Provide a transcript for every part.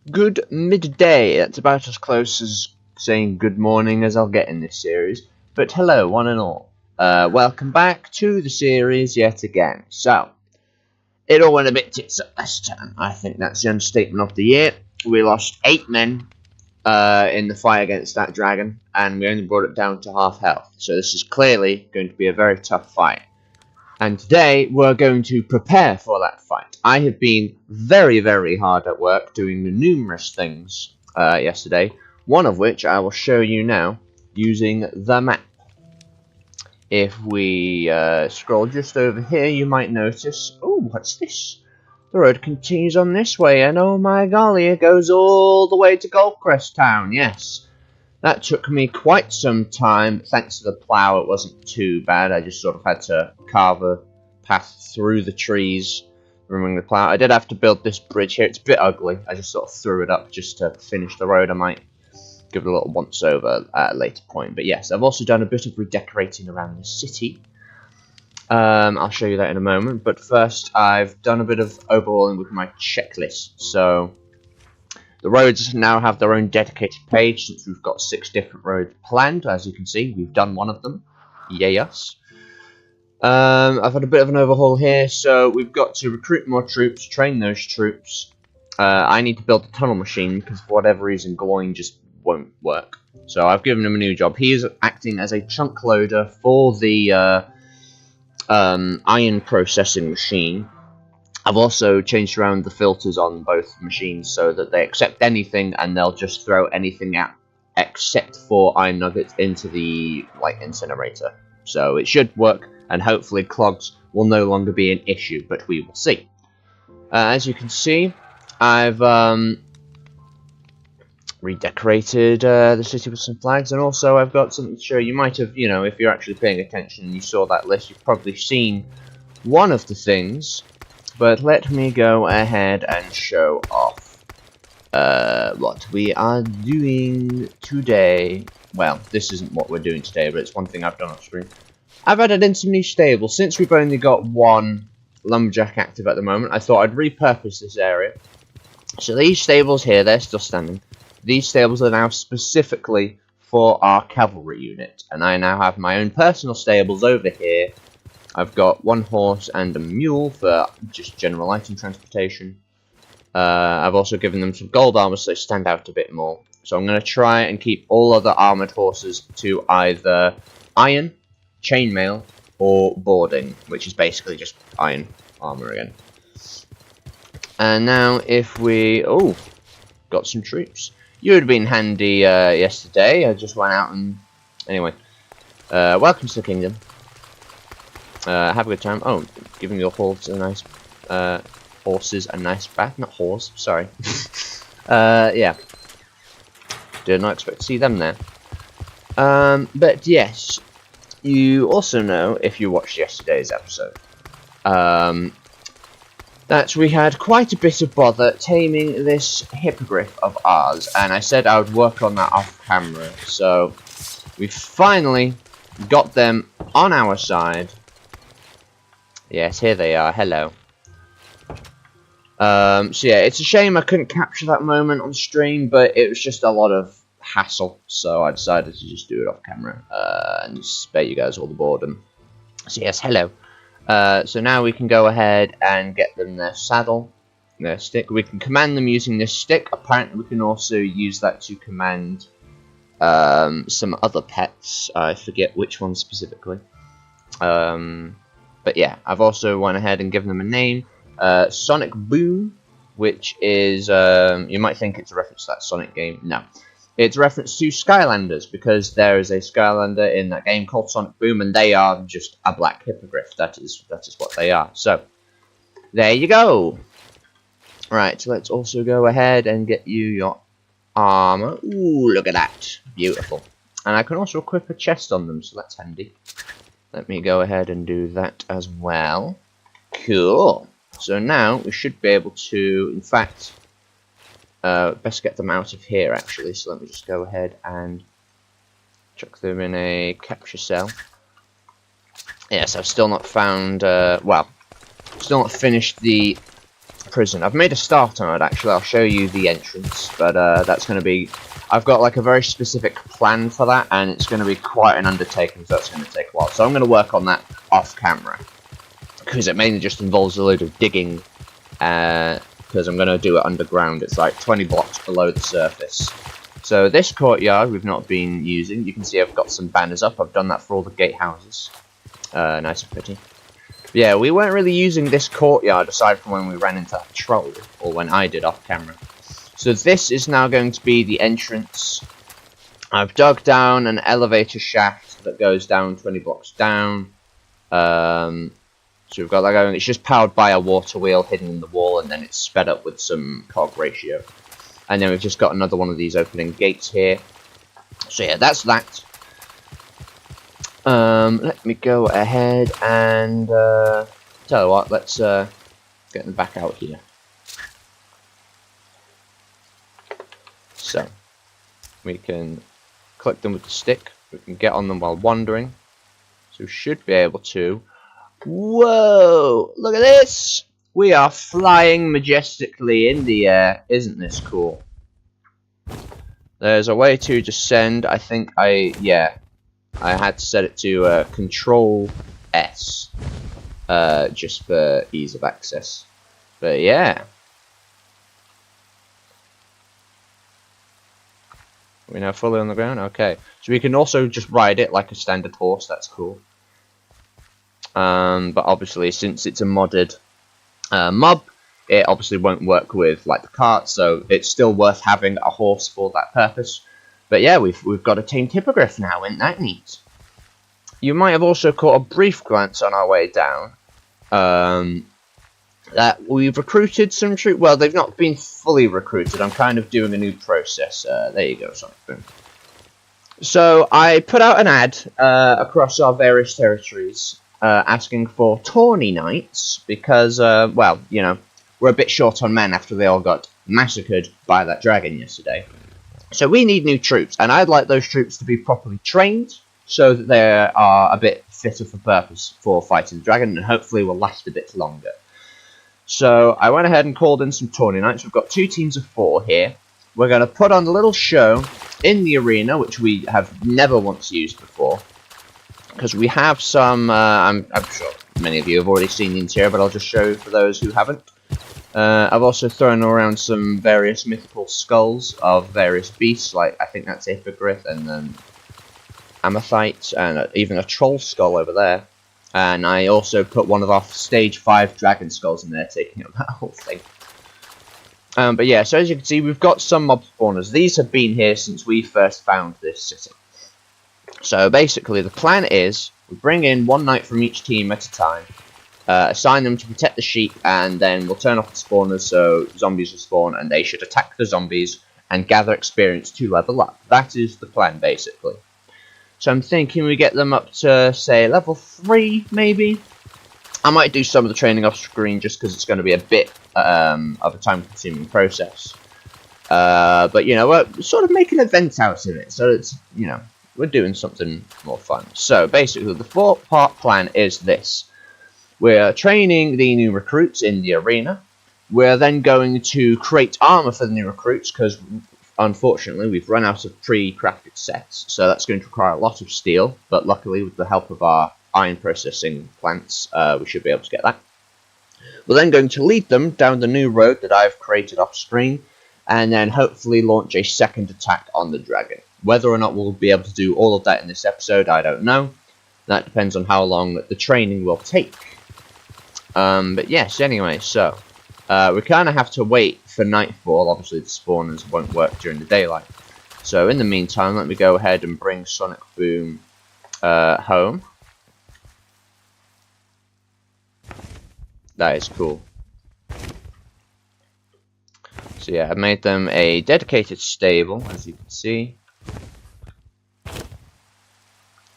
Good midday. That's about as close as saying good morning as I'll get in this series. But hello, one and all. Welcome back to the series yet again. So, it all went a bit tits up this time. I think that's the understatement of the year. We lost 8 men in the fight against that dragon, and we only brought it down to half health. So this is clearly going to be a very tough fight. And today, we're going to prepare for that fight. I have been very, very hard at work doing the numerous things yesterday, one of which I will show you now using the map. If we scroll just over here, you might notice, oh, what's this? The road continues on this way, and oh my golly, it goes all the way to Goldcrest Town, yes. That took me quite some time. Thanks to the plough, it wasn't too bad. I just sort of had to carve a path through the trees, removing the plough. I did have to build this bridge here. It's a bit ugly. I just sort of threw it up just to finish the road. I might give it a little once-over at a later point. But yes, I've also done a bit of redecorating around the city. I'll show you that in a moment. But first, I've done a bit of overhauling with my checklist. So the roads now have their own dedicated page since we've got 6 different roads planned. As you can see, we've done one of them. Yay us. I've had a bit of an overhaul here, so we've got to recruit more troops, train those troops. I need to build a tunnel machine because for whatever reason Gloin just won't work. So I've given him a new job. He is acting as a chunk loader for the iron processing machine. I've also changed around the filters on both machines so that they accept anything and they'll just throw anything out except for iron nuggets into the incinerator. So it should work, and hopefully clogs will no longer be an issue, but we will see. As you can see, I've redecorated the city with some flags, and also I've got something to show. You might have, if you're actually paying attention and you saw that list, you've probably seen one of the things. But let me go ahead and show off what we are doing today. Well, this isn't what we're doing today, but it's one thing I've done off screen. I've added in some new stables. Since we've only got one lumberjack active at the moment, I thought I'd repurpose this area. So these stables here, they're still standing. These stables are now specifically for our cavalry unit. And I now have my own personal stables over here. I've got 1 horse and a mule for just general item transportation. I've also given them some gold armor so they stand out a bit more. So I'm going to try and keep all other armored horses to either iron, chainmail, or boarding, which is basically just iron armor again. And now if we... oh, got some troops. You would have been handy yesterday. I just went out and... anyway, welcome to the kingdom. Have a good time. Oh, giving your horses a nice bath. Not horse, sorry. Yeah. Did not expect to see them there. But yes, you also know, if you watched yesterday's episode, that we had quite a bit of bother taming this hippogriff of ours, and I said I would work on that off camera, so we finally got them on our side. Yes, here they are. Hello. So yeah, it's a shame I couldn't capture that moment on stream, but it was just a lot of hassle, so I decided to just do it off camera and spare you guys all the boredom. So yes, hello. So now we can go ahead and get them their saddle, their stick. We can command them using this stick. Apparently we can also use that to command some other pets. I forget which one specifically. But yeah, I've also went ahead and given them a name, Sonic Boom, which is, you might think it's a reference to that Sonic game. No, it's a reference to Skylanders, because there is a Skylander in that game called Sonic Boom, and they are just a black hippogriff. That is what they are. So, there you go. Right, so let's also go ahead and get you your armor. Ooh, look at that. Beautiful. And I can also equip a chest on them, so that's handy. Let me go ahead and do that as well. Cool. So now we should be able to, in fact, best get them out of here actually. So let me just go ahead and chuck them in a capture cell. Yes, I've still not found, well, still not finished the prison. I've made a starter mode, actually. I'll show you the entrance, but that's going to be... I've got like a very specific plan for that, and it's going to be quite an undertaking, so that's going to take a while. So I'm going to work on that off camera, because it mainly just involves a load of digging, because I'm going to do it underground. It's like 20 blocks below the surface. So this courtyard we've not been using. You can see I've got some banners up. I've done that for all the gatehouses. Nice and pretty. But yeah, we weren't really using this courtyard aside from when we ran into that troll, or when I did off camera. So this is now going to be the entrance. I've dug down an elevator shaft that goes down 20 blocks down. So we've got that going. It's just powered by a water wheel hidden in the wall, and then it's sped up with some cog ratio. And then we've just got another one of these opening gates here. So yeah, that's that. Let me go ahead and tell you what, let's get them back out here. So we can click them with the stick. We can get on them while wandering. So we should be able to. Whoa! Look at this! We are flying majestically in the air. Isn't this cool? There's a way to descend. I think I had to set it to Control S, just for ease of access. But yeah. We're now fully on the ground? Okay. So we can also just ride it like a standard horse. That's cool. But obviously, since it's a modded mob, it obviously won't work with like the cart, so it's still worth having a horse for that purpose. But yeah, we've got a tamed hippogriff now, isn't that neat? You might have also caught a brief glance on our way down that we've recruited some troops. Well, they've not been fully recruited. I'm kind of doing a new process. There you go, Sonic Boom. So I put out an ad across our various territories asking for tawny knights because, well, you know, we're a bit short on men after they all got massacred by that dragon yesterday. So we need new troops, and I'd like those troops to be properly trained so that they are a bit fitter for purpose for fighting the dragon, and hopefully will last a bit longer. So I went ahead and called in some tawny knights. We've got 2 teams of 4 here. We're going to put on a little show in the arena, which we have never once used before, because we have some, I'm sure many of you have already seen the interior, but I'll just show you for those who haven't. I've also thrown around some various mythical skulls of various beasts, like I think that's a hippogriff, and then Amathite, and even a troll skull over there. And I also put one of our stage 5 dragon skulls in there, taking up that whole thing. But yeah, so as you can see, we've got some mob spawners. These have been here since we first found this city. So basically, the plan is, we bring in 1 knight from each team at a time, assign them to protect the sheep, and then we'll turn off the spawners so zombies will spawn, and they should attack the zombies and gather experience to level up. That is the plan, basically. So I'm thinking we get them up to, say, level 3, maybe? I might do some of the training off screen just because it's going to be a bit of a time-consuming process. But, you know, we're sort of making an event out of it, so it's, you know, we're doing something more fun. So, basically, the 4-part plan is this. We're training the new recruits in the arena. We're then going to create armor for the new recruits, because unfortunately we've run out of pre-crafted sets, so that's going to require a lot of steel, but luckily with the help of our iron processing plants, we should be able to get that. We're then going to lead them down the new road that I've created off screen, and then hopefully launch a second attack on the dragon. Whether or not we'll be able to do all of that in this episode, I don't know. That depends on how long the training will take. But yes, anyway, so we kind of have to wait for nightfall. Obviously, the spawners won't work during the daylight. So in the meantime, let me go ahead and bring Sonic Boom home. That is cool. So yeah, I made them a dedicated stable, as you can see.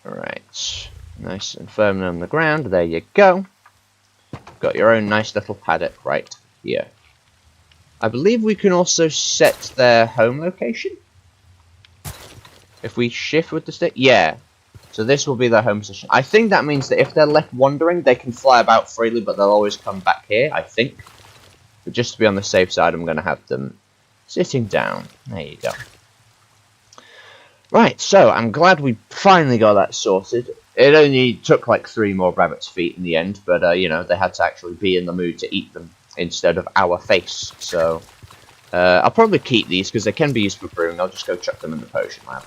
Alright, nice and firmly on the ground. There you go. Got your own nice little paddock right here. I believe we can also set their home location. If we shift with the stick, yeah. So this will be their home position. I think that means that if they're left wandering, they can fly about freely, but they'll always come back here, I think. But just to be on the safe side, I'm going to have them sitting down. There you go. Right, so I'm glad we finally got that sorted. It only took like 3 more rabbit's feet in the end, but you know, they had to actually be in the mood to eat them instead of our face. So I'll probably keep these because they can be used for brewing. I'll just go chuck them in the potion lab.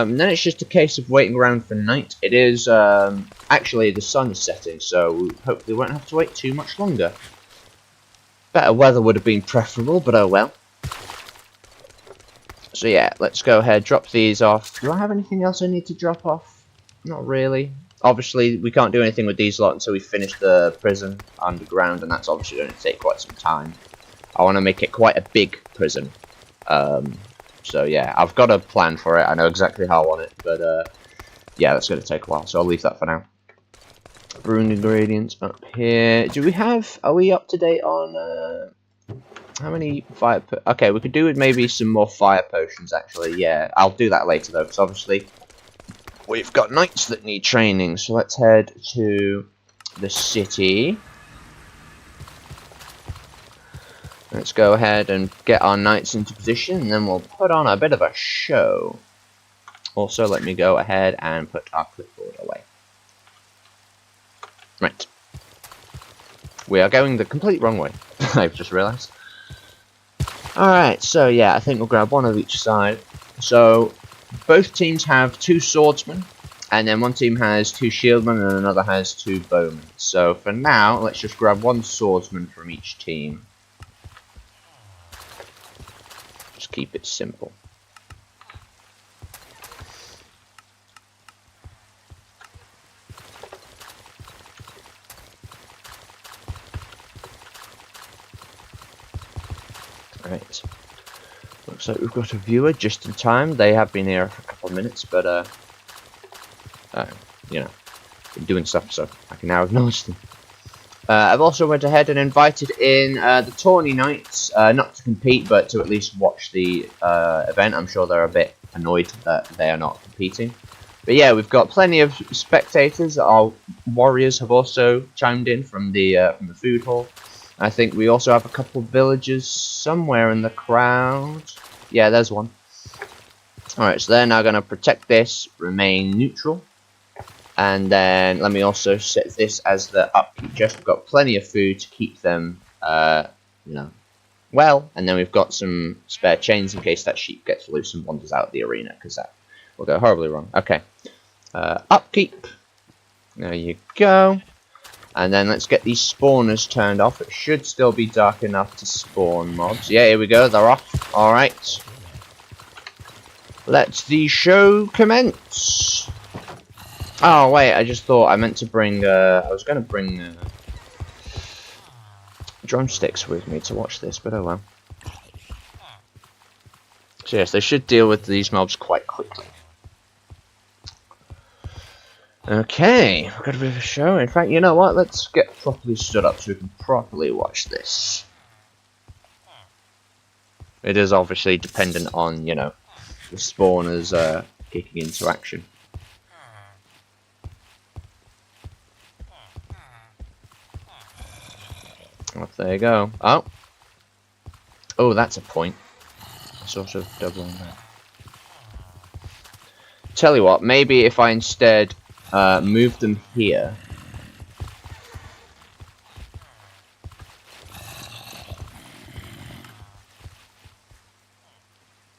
Then it's just a case of waiting around for night. It is actually the sun is setting, so we hopefully won't have to wait too much longer. Better weather would have been preferable, but oh well. So yeah, let's go ahead, drop these off. Do I have anything else I need to drop off? Not really. Obviously, we can't do anything with these lot until we finish the prison underground, and that's obviously going to take quite some time. I want to make it quite a big prison. So yeah, I've got a plan for it. I know exactly how I want it, but yeah, that's going to take a while, so I'll leave that for now. Brewing ingredients up here. Do we have... Are we up to date on... how many fire... Okay, we could do with maybe some more fire potions, actually. Yeah, I'll do that later, though, because obviously we've got knights that need training. So let's head to the city. Let's go ahead and get our knights into position, and then we'll put on a bit of a show. Also, let me go ahead and put our clipboard away. Right. We are going the complete wrong way, I've just realised. Alright, so yeah, I think we'll grab one of each side. So, both teams have 2 swordsmen, and then one team has 2 shieldmen, and another has 2 bowmen. So, for now, let's just grab 1 swordsman from each team. Just keep it simple. Right. Looks like we've got a viewer just in time. They have been here for a couple of minutes, but you know, been doing stuff, so I can now acknowledge them. I've also went ahead and invited in the Tawny Knights, not to compete, but to at least watch the event. I'm sure they're a bit annoyed that they are not competing. But yeah, we've got plenty of spectators. Our warriors have also chimed in from the food hall. I think we also have a couple of villagers somewhere in the crowd. Yeah, there's one. Alright, so they're now going to protect this, remain neutral. And then let me also set this as the upkeep chest. We've got plenty of food to keep them, you know, well. And then we've got some spare chains in case that sheep gets loose and wanders out of the arena, because that will go horribly wrong. Okay. Upkeep. There you go. And then let's get these spawners turned off. It should still be dark enough to spawn mobs. Yeah, here we go. They're off. Alright. Let the show commence. Oh, wait. I just thought I meant to bring... I was going to bring drumsticks with me to watch this, but oh well. So yes, they should deal with these mobs quite quickly. Okay, we've got a bit of a show. In fact, you know what? Let's get properly stood up so we can properly watch this. It is obviously dependent on, you know, the spawners kicking into action. Off there you go. Oh. Oh, that's a point. Sort of doubling that. Tell you what, maybe if I instead... move them here.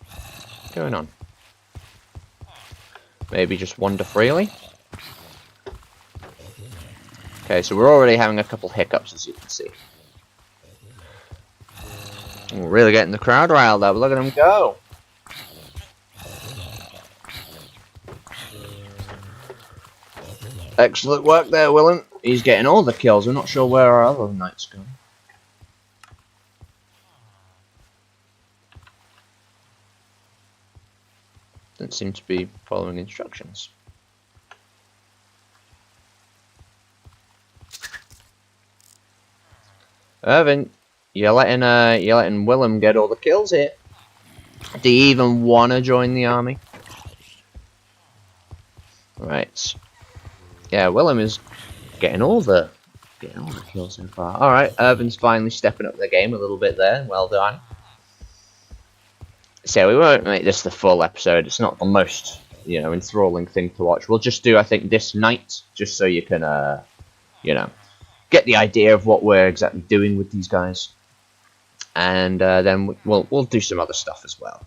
What's going on? Maybe just wander freely? Okay, so we're already having a couple hiccups, as you can see. We're really getting the crowd riled up. Look at them go! Excellent work there, Willem. He's getting all the kills. We're not sure where our other knights go. Doesn't seem to be following instructions. Irvin, you're letting Willem get all the kills here. Do you even want to join the army? Right. Yeah, Willem is getting all the Getting all the kills so far. Alright, Irvin's finally stepping up the game a little bit there. Well done. So we won't make this the full episode. It's not the most, you know, enthralling thing to watch. We'll just do, I think, this night, just so you can, you know, get the idea of what we're exactly doing with these guys. And then we'll do some other stuff as well.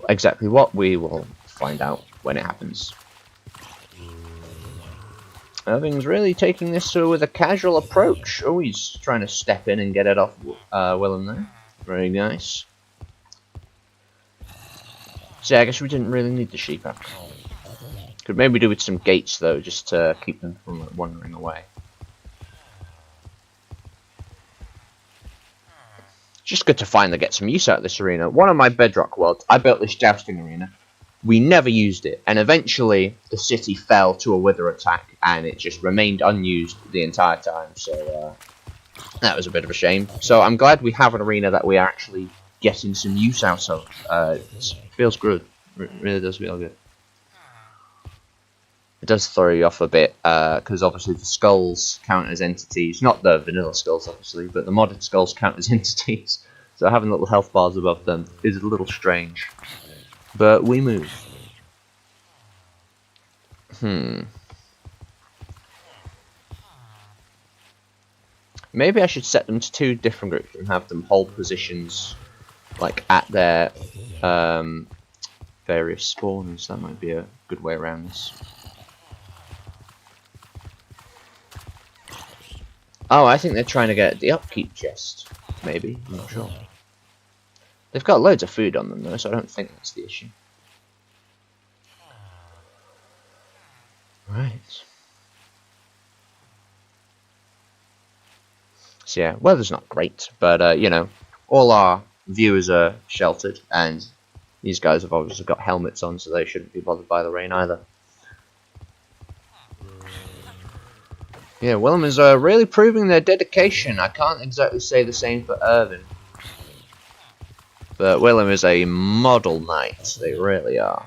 Exactly what we will find out when it happens. Irving's really taking this with a casual approach. Oh, he's trying to step in and get it off Willem there. Very nice. So yeah, I guess we didn't really need the sheep after all. Could maybe do with some gates though, just to keep them from wandering away. Just good to finally get some use out of this arena. One of my Bedrock worlds, I built this jousting arena. We never used it, and eventually the city fell to a wither attack, and it just remained unused the entire time. So that was a bit of a shame. So I'm glad we have an arena that we are actually getting some use out of. It feels good. It really does feel good. It does throw you off a bit, because obviously the skulls count as entities. Not the vanilla skulls, obviously, but the modded skulls count as entities. So having little health bars above them is a little strange. But we move. Maybe I should set them to 2 different groups and have them hold positions, like, at their various spawners. That might be a good way around this. Oh, I think they're trying to get the upkeep chest. Maybe, I'm not sure. They've got loads of food on them though, so I don't think that's the issue. Right. So yeah, weather's not great, but you know, all our viewers are sheltered, and these guys have obviously got helmets on, so they shouldn't be bothered by the rain either. Yeah, Willem is really proving their dedication. I can't exactly say the same for Irvin. But Willem is a model knight. They really are.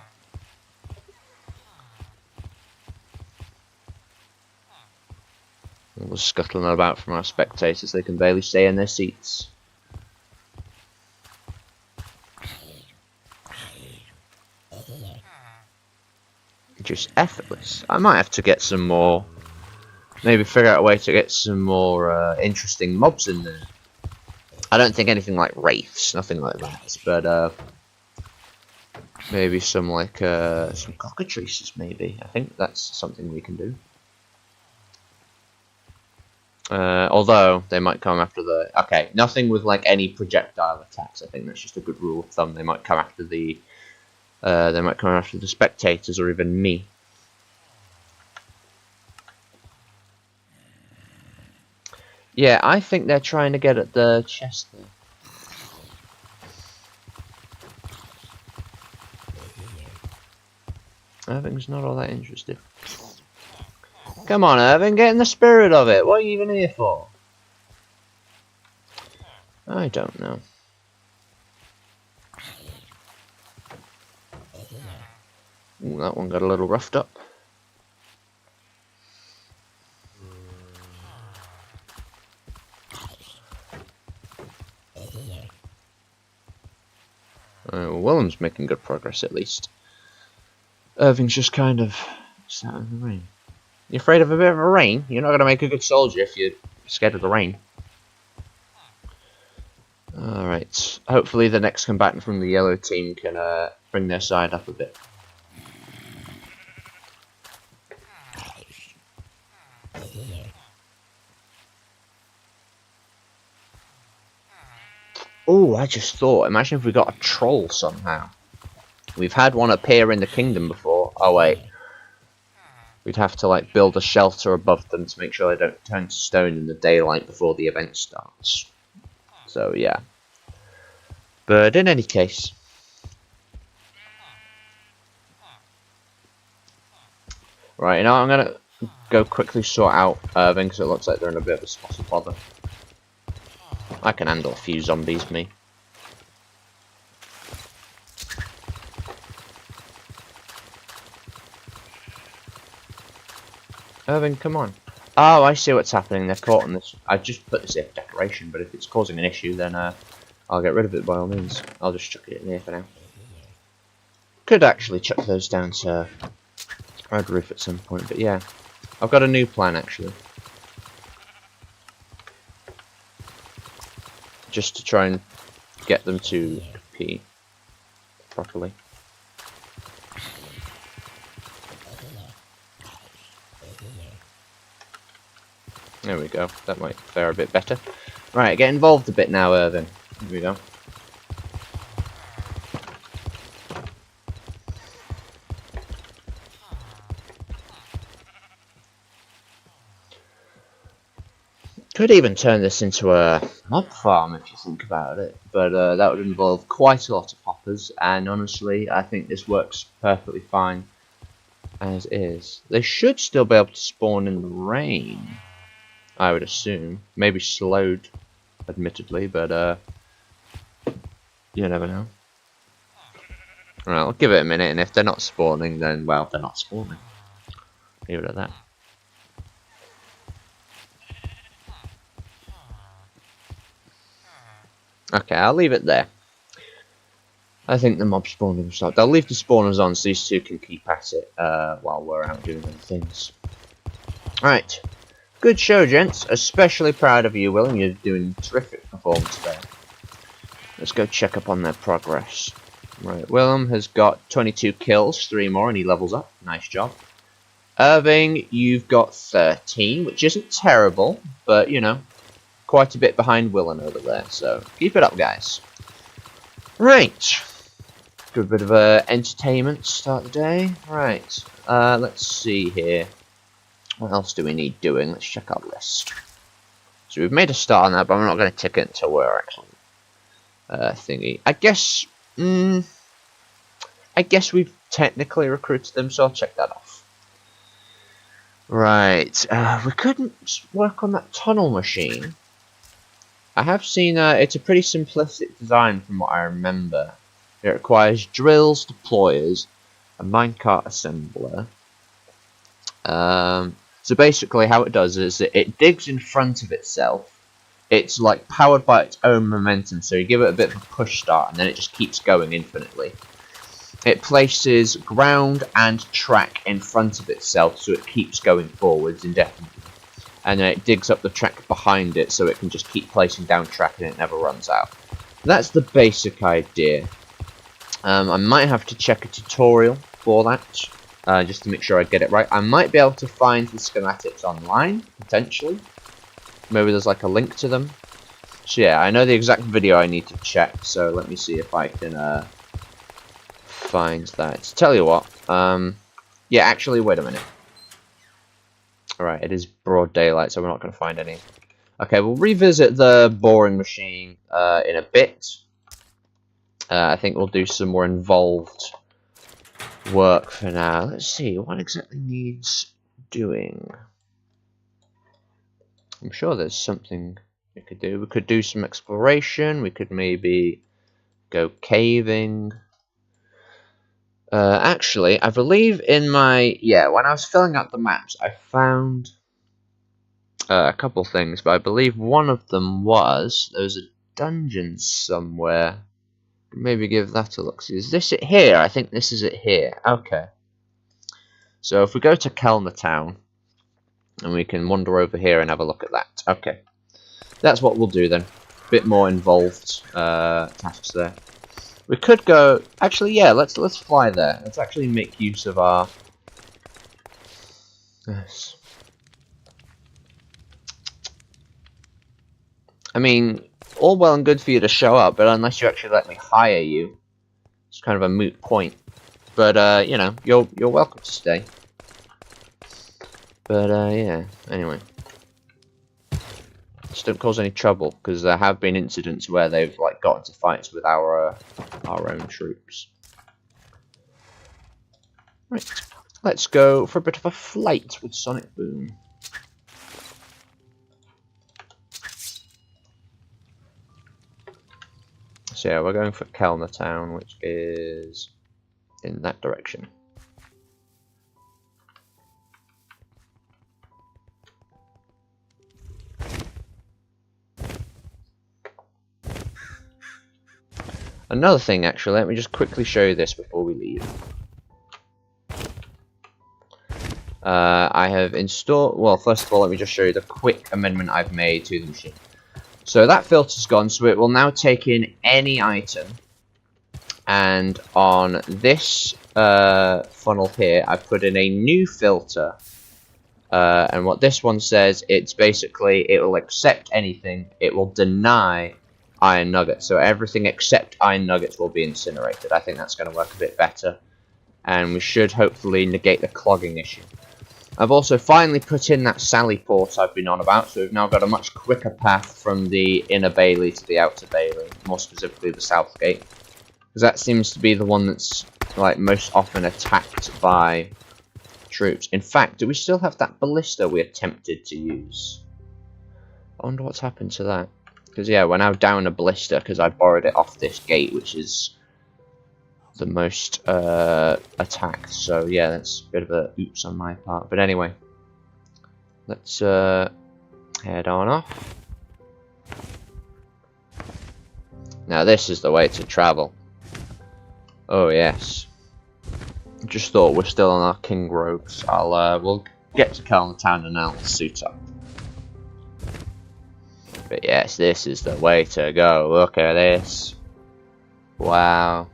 All the scuttling about from our spectators. They can barely stay in their seats. Just effortless. I might have to get some more... Maybe figure out a way to get some more interesting mobs in there. I don't think anything like wraiths, nothing like that, but maybe some like some cockatrices. Maybe I think that's something we can do. Although they might come after the nothing with like any projectile attacks. I think that's just a good rule of thumb. They might come after the spectators or even me. Yeah, I think they're trying to get at the chest there. Irving's not all that interested. Come on, Irving, get in the spirit of it. What are you even here for? I don't know. Ooh, that one got a little roughed up. Willem's making good progress, at least. Irving's just kind of sat in the rain. You afraid of a bit of a rain? You're not going to make a good soldier if you're scared of the rain. Alright. Hopefully the next combatant from the yellow team can bring their side up a bit. Oh, I just thought, imagine if we got a troll somehow. We've had one appear in the kingdom before. Oh wait. We'd have to like build a shelter above them to make sure they don't turn to stone in the daylight before the event starts. So yeah. But in any case. Right, now I'm gonna go quickly sort out Irving because it looks like they're in a bit of a spot of bother. I can handle a few zombies, me. Irving, come on. Oh, I see what's happening. They're caught on this. I just put this here for decoration, but if it's causing an issue, then I'll get rid of it by all means. I'll just chuck it in here for now. Could actually chuck those down to Red Roof at some point, but yeah. I've got a new plan, actually. Just to try and get them to pee properly. There we go. That might fare a bit better. Right, get involved a bit now, Irvin. Here we go. Could even turn this into a mob farm if you think about it, but that would involve quite a lot of hoppers, and honestly, I think this works perfectly fine as is. They should still be able to spawn in the rain, I would assume. Maybe slowed, admittedly, but you never know. Alright, I'll give it a minute, and if they're not spawning, then, well, they're not spawning. Leave it at that. Okay, I'll leave it there. I think the mob spawning will start. I'll leave the spawners on so these two can keep at it while we're out doing other things. Right. Good show, gents. Especially proud of you, Willem. You're doing terrific performance there. Let's go check up on their progress. Right, Willem has got 22 kills, 3 more, and he levels up. Nice job. Irving, you've got 13, which isn't terrible, but, you know, quite a bit behind Willem over there, so keep it up, guys. Right. Good bit of entertainment to start the day. Right, let's see here. What else do we need doing? Let's check our list. So we've made a start on that, but I'm not going to tick it until we're actually thingy. I guess we've technically recruited them, so I'll check that off. Right, we couldn't work on that tunnel machine. I have seen it's a pretty simplistic design from what I remember. It requires drills, deployers, a minecart assembler. So basically how it does is it digs in front of itself. It's like powered by its own momentum, so you give it a bit of a push start and then it just keeps going infinitely. It places ground and track in front of itself so it keeps going forwards indefinitely. And then it digs up the track behind it so it can just keep placing down track and it never runs out. That's the basic idea. I might have to check a tutorial for that, just to make sure I get it right. I might be able to find the schematics online, potentially. Maybe there's like a link to them. So yeah, I know the exact video I need to check, so let me see if I can find that. Tell you what, yeah, actually, wait a minute. Alright, it is broad daylight, so we're not going to find any. Okay, we'll revisit the boring machine in a bit. I think we'll do some more involved work for now. Let's see, what exactly needs doing? I'm sure there's something we could do. We could do some exploration. We could maybe go caving. Actually, I believe in my... Yeah, when I was filling out the maps, I found a couple things, but I believe one of them was... There was a dungeon somewhere. Maybe give that a look. See, is this it here? I think this is it here. Okay. So if we go to Kelmer Town, and we can wander over here and have a look at that. Okay. That's what we'll do then. Bit more involved tasks there. We could go... Actually, yeah, let's fly there. Let's actually make use of our... Yes. I mean, all well and good for you to show up, but unless you actually let me hire you, it's kind of a moot point. But, you know, you're welcome to stay. But, yeah, anyway. Just don't cause any trouble, because there have been incidents where they've, like, got into fights with our own troops. Right, let's go for a bit of a flight with Sonic Boom. So yeah, we're going for Kelmer Town, which is in that direction. Another thing, actually, let me just quickly show you this before we leave. I have installed... Well, first of all, let me just show you the quick amendment I've made to the machine. So that filter's gone, so it will now take in any item. And on this funnel here, I've put in a new filter. And what this one says, it's basically, it will accept anything. It will deny iron nuggets. So everything except iron nuggets will be incinerated. I think that's going to work a bit better. And we should hopefully negate the clogging issue. I've also finally put in that Sally port I've been on about, so we've now got a much quicker path from the inner Bailey to the outer Bailey, more specifically the south gate. Because that seems to be the one that's like most often attacked by troops. In fact, do we still have that ballista we attempted to use? I wonder what's happened to that. Because yeah, we're now down a ballista because I borrowed it off this gate, which is the most attacked. So yeah, that's a bit of a oops on my part. But anyway, let's head on off. Now this is the way to travel. Oh yes. Just thought we're still on our king robes. We'll get to Keln Town and I'll suit up. But yes, this is the way to go. Look at this. Wow.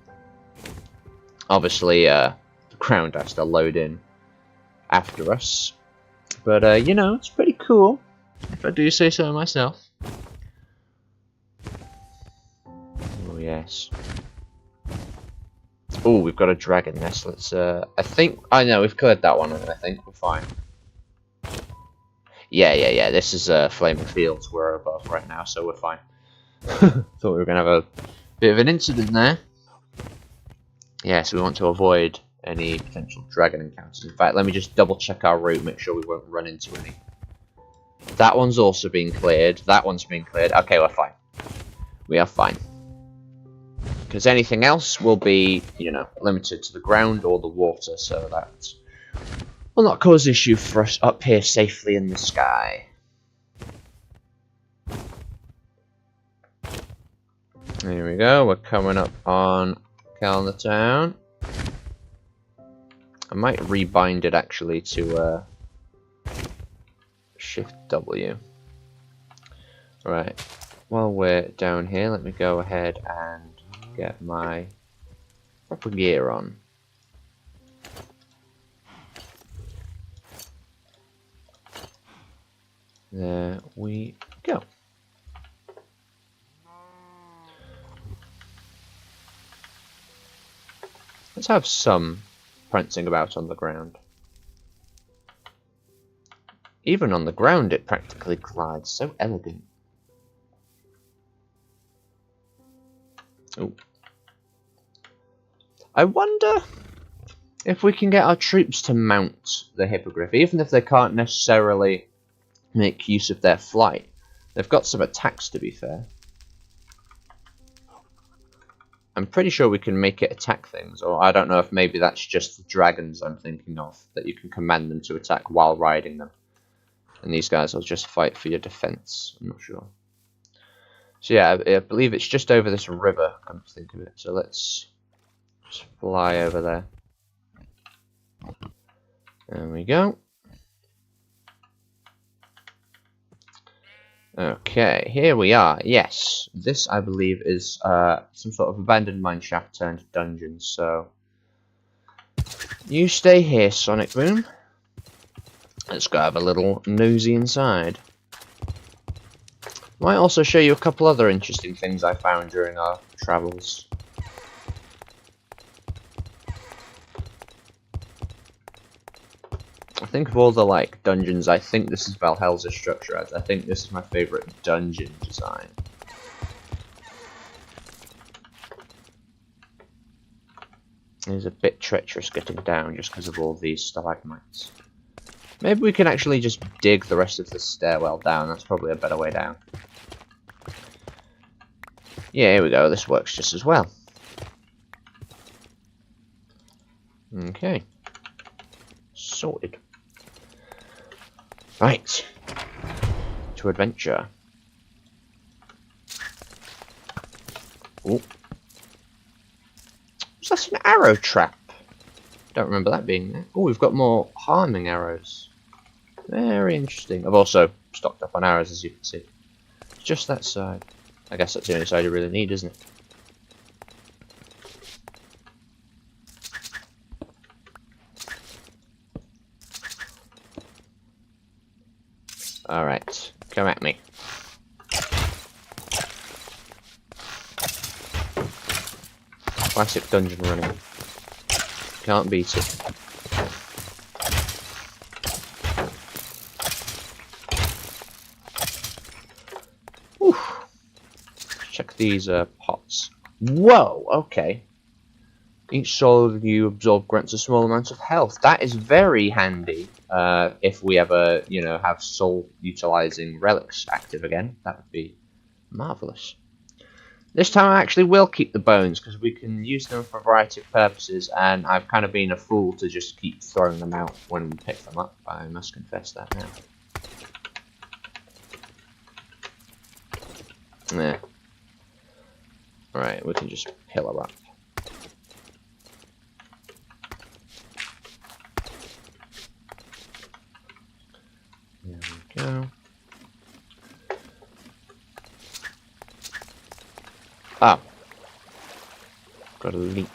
Obviously, the ground has to load in after us. But, you know, it's pretty cool, if I do say so myself. Oh, yes. Oh, we've got a dragon nest. Let's, I think, I know, we've cleared that one, I think we're fine. Yeah, this is, Flaming Fields we're above right now, so we're fine. Thought we were going to have a bit of an incident there. Yeah, so we want to avoid any potential dragon encounters. In fact, let me just double check our route, make sure we won't run into any. That one's also been cleared. That one's been cleared. Okay, we're fine. We are fine. Because anything else will be, you know, limited to the ground or the water, so that will not cause issue for us up here safely in the sky. There we go, we're coming up on Keln Town. I might rebind it actually to Shift W. Right, while we're down here, let me go ahead and get my proper gear on. There we go. Let's have some prancing about on the ground. Even on the ground it practically glides, so elegant. Oh. I wonder if we can get our troops to mount the hippogriff, even if they can't necessarily make use of their flight. They've got some attacks, to be fair. I'm pretty sure we can make it attack things, or I don't know if maybe that's just the dragons I'm thinking of, that you can command them to attack while riding them. And these guys will just fight for your defense, I'm not sure. So yeah, I believe it's just over this river, come to think of it. So let's just fly over there. There we go. Okay, here we are. Yes, this I believe is some sort of abandoned mineshaft turned dungeon. So you stay here, Sonic Boom. Let's go have a little nosy inside. Might also show you a couple other interesting things I found during our travels. I think of all the like dungeons, I think this is Valhelza's structure. I think this is my favourite dungeon design. It's a bit treacherous getting down just because of all these stalagmites. Maybe we can actually just dig the rest of the stairwell down. That's probably a better way down. Yeah, here we go. This works just as well. Okay. Sorted. Right. To adventure. Oh. That's an arrow trap. Don't remember that being there. Oh, we've got more harming arrows. Very interesting. I've also stocked up on arrows, as you can see. Just that side. I guess that's the only side you really need, isn't it? Alright, come at me. Classic dungeon running. Can't beat it. Whew. Check these pots. Whoa, okay. Each soul you absorb grants a small amount of health. That is very handy if we ever, you know, have soul utilizing relics active again. That would be marvelous. This time I actually will keep the bones because we can use them for a variety of purposes, and I've kind of been a fool to just keep throwing them out when we pick them up. I must confess that now. Yeah. Alright, we can just pillar up. There we go. Ah. Got a leak.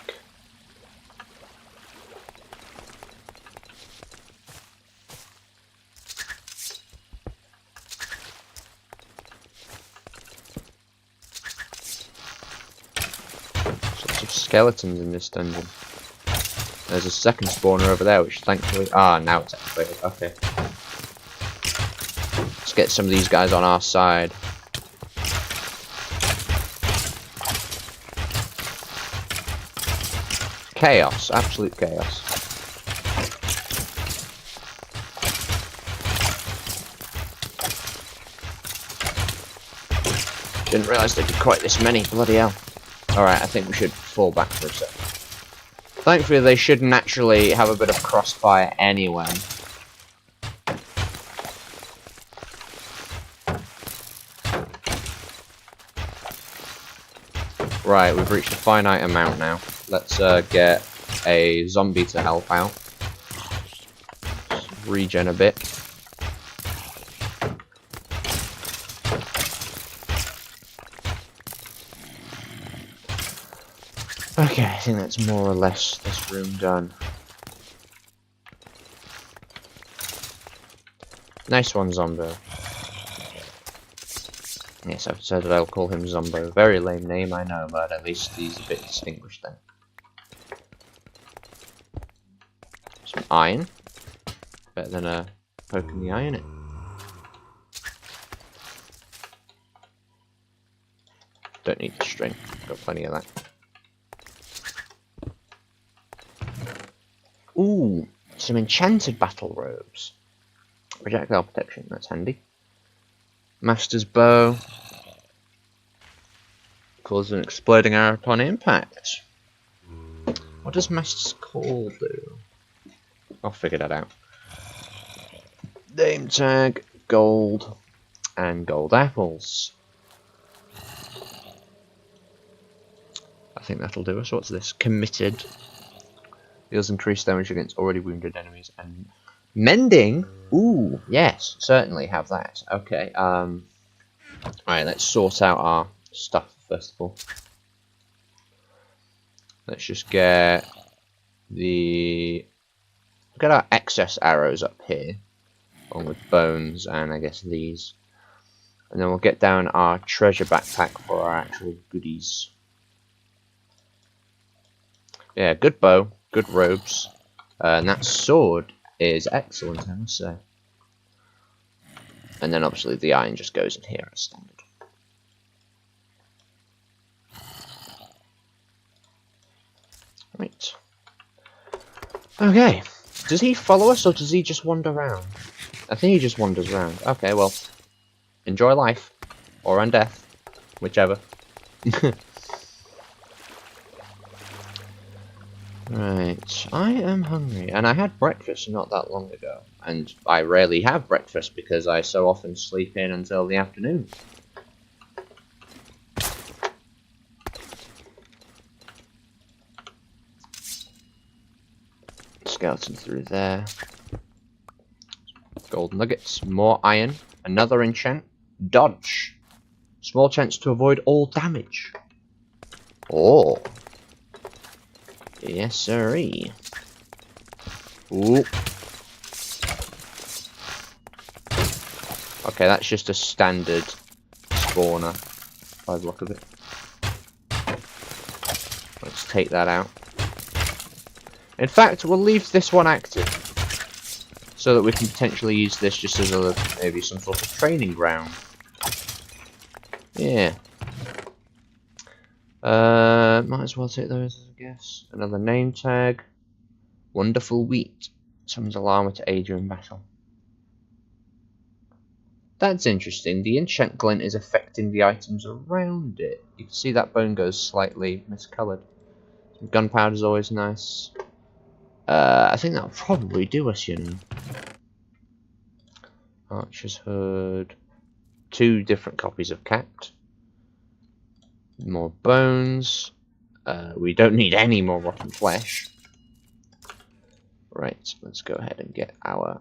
Lots of skeletons in this dungeon. There's a second spawner over there, which thankfully... Ah, now it's activated. Okay. Let's get some of these guys on our side. Chaos. Absolute chaos. Didn't realise there'd be quite this many. Bloody hell. Alright, I think we should fall back for a sec. Thankfully, they should naturally have a bit of crossfire anyway. Right, we've reached a finite amount now. Let's get a zombie to help out. Just regen a bit. Okay, I think that's more or less this room done. Nice one, Zombo. Yes, I've said that I'll call him Zombo. Very lame name, I know, but at least he's a bit distinguished then. Some iron. Better than poking the eye in it. Don't need the string. Got plenty of that. Ooh, some enchanted battle robes. Projectile protection, that's handy. Master's bow. Causes an exploding arrow upon impact. What does Master's call do? I'll figure that out. Name tag, gold, and gold apples. I think that'll do us. What's this? Committed. Deals increased damage against already wounded enemies and mending. Ooh, yes, certainly have that. Okay. Alright, let's sort out our stuff first of all. Let's just get our excess arrows up here, along with bones and I guess these, and then we'll get down our treasure backpack for our actual goodies. Yeah, good bow, good robes, and that sword is excellent, I must say. And then obviously the iron just goes in here as standard. Right. Okay. Does he follow us or does he just wander around? I think he just wanders around. Okay, well, enjoy life. Or on death. Whichever. Right, I am hungry, and I had breakfast not that long ago, and I rarely have breakfast because I so often sleep in until the afternoon. skeleton through there. Gold nuggets, more iron, another enchant, dodge. Small chance to avoid all damage. Oh. Yes, sirree. Ooh. Okay, that's just a standard spawner by the look of it. Let's take that out. In fact, we'll leave this one active, so that we can potentially use this just as a maybe some sort of training ground. Yeah. Might as well take those, I guess. Another name tag. Wonderful wheat. Summons a llama to aid you in battle. That's interesting. The enchant glint is affecting the items around it. You can see that bone goes slightly miscoloured. Gunpowder is always nice. I think that'll probably do us, you know. Archer's Hood. 2 different copies of Cat. More bones. We don't need any more rotten flesh. Right, let's go ahead and get our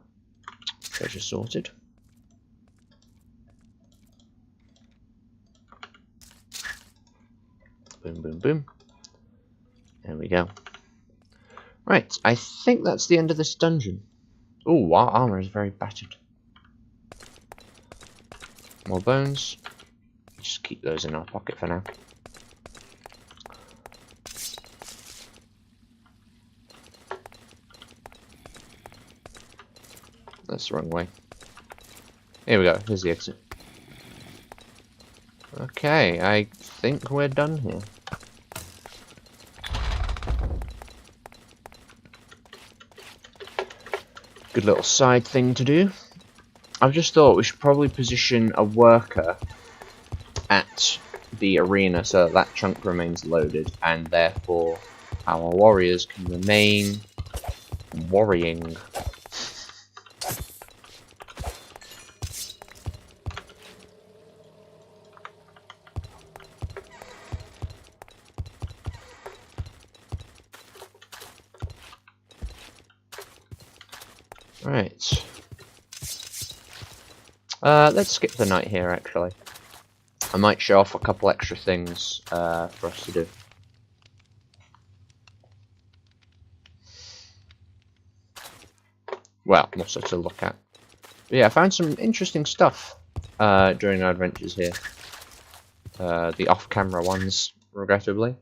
treasure sorted. Boom, boom, boom. There we go. Right, I think that's the end of this dungeon. Ooh, our armor is very battered. More bones. Just keep those in our pocket for now. That's the wrong way. Here we go, here's the exit. Okay, I think we're done here. Good little side thing to do. I've just thought we should probably position a worker at the arena so that chunk remains loaded, and therefore our warriors can remain worrying. Right. Let's skip the night here, actually. I might show off a couple extra things for us to do. Well, more so to look at. But yeah, I found some interesting stuff during our adventures here. The off-camera ones, regrettably.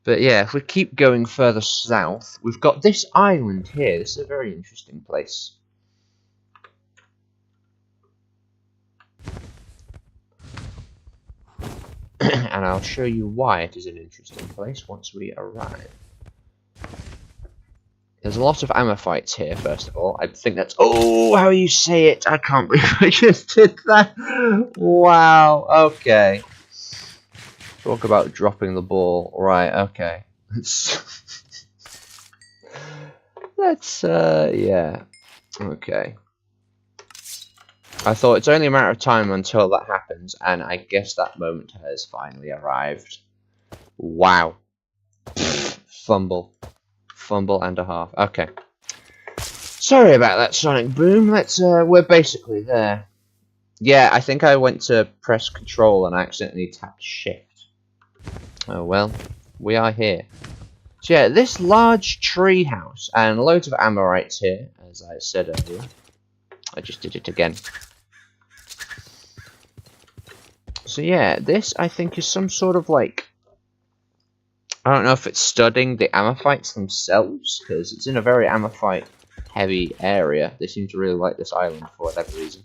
But yeah, if we keep going further south, we've got this island here. This is a very interesting place. And I'll show you why it is an interesting place once we arrive. There's a lot of Amethytes here, first of all. I think that's... Oh, how you say it! I can't believe I just did that! Wow, okay. Talk about dropping the ball. Right, okay. Let's, yeah. Okay. I thought it's only a matter of time until that happens, and I guess that moment has finally arrived. Wow. Fumble. Fumble and a half. Okay. Sorry about that, Sonic Boom. Let's, we're basically there. Yeah, I think I went to press Control and I accidentally tapped Shift. Oh well, we are here. So yeah, this large tree house and loads of Amorites here, as I said earlier. I just did it again. So yeah, this I think is some sort of like, I don't know if it's studying the Amethytes themselves, because it's in a very Amethyte heavy area. They seem to really like this island for whatever reason.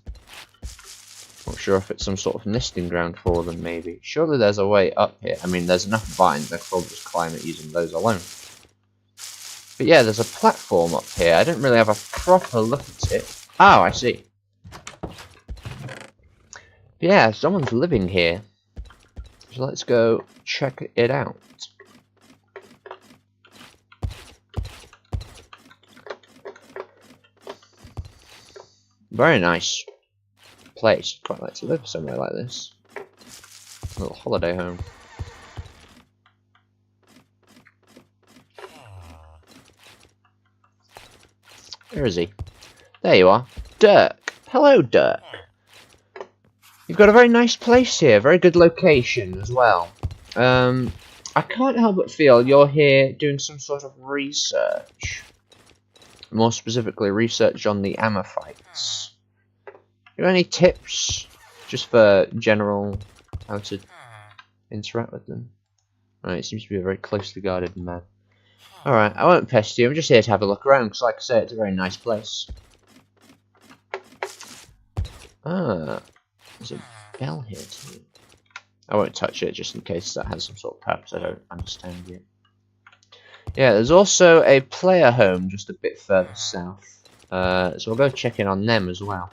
Not sure if it's some sort of nesting ground for them, maybe. Surely there's a way up here. I mean, there's enough vines, I could probably just climb it using those alone. But yeah, there's a platform up here. I didn't really have a proper look at it. Oh, I see. Yeah, someone's living here. So let's go check it out. Very nice place. Quite like to live somewhere like this. A little holiday home. Where is he? There you are. Dirk. Hello, Dirk. You've got a very nice place here. Very good location as well. I can't help but feel you're here doing some sort of research. More specifically, research on the Amethytes. You got any tips? Just for general, how to interact with them? Right, it seems to be a very closely guarded man. Alright, I won't pest you. I'm just here to have a look around, because like I say, it's a very nice place. Ah, there's a bell here too. I won't touch it just in case that has some sort of purpose I don't understand yet. Yeah, there's also a player home just a bit further south. So we'll go check in on them as well.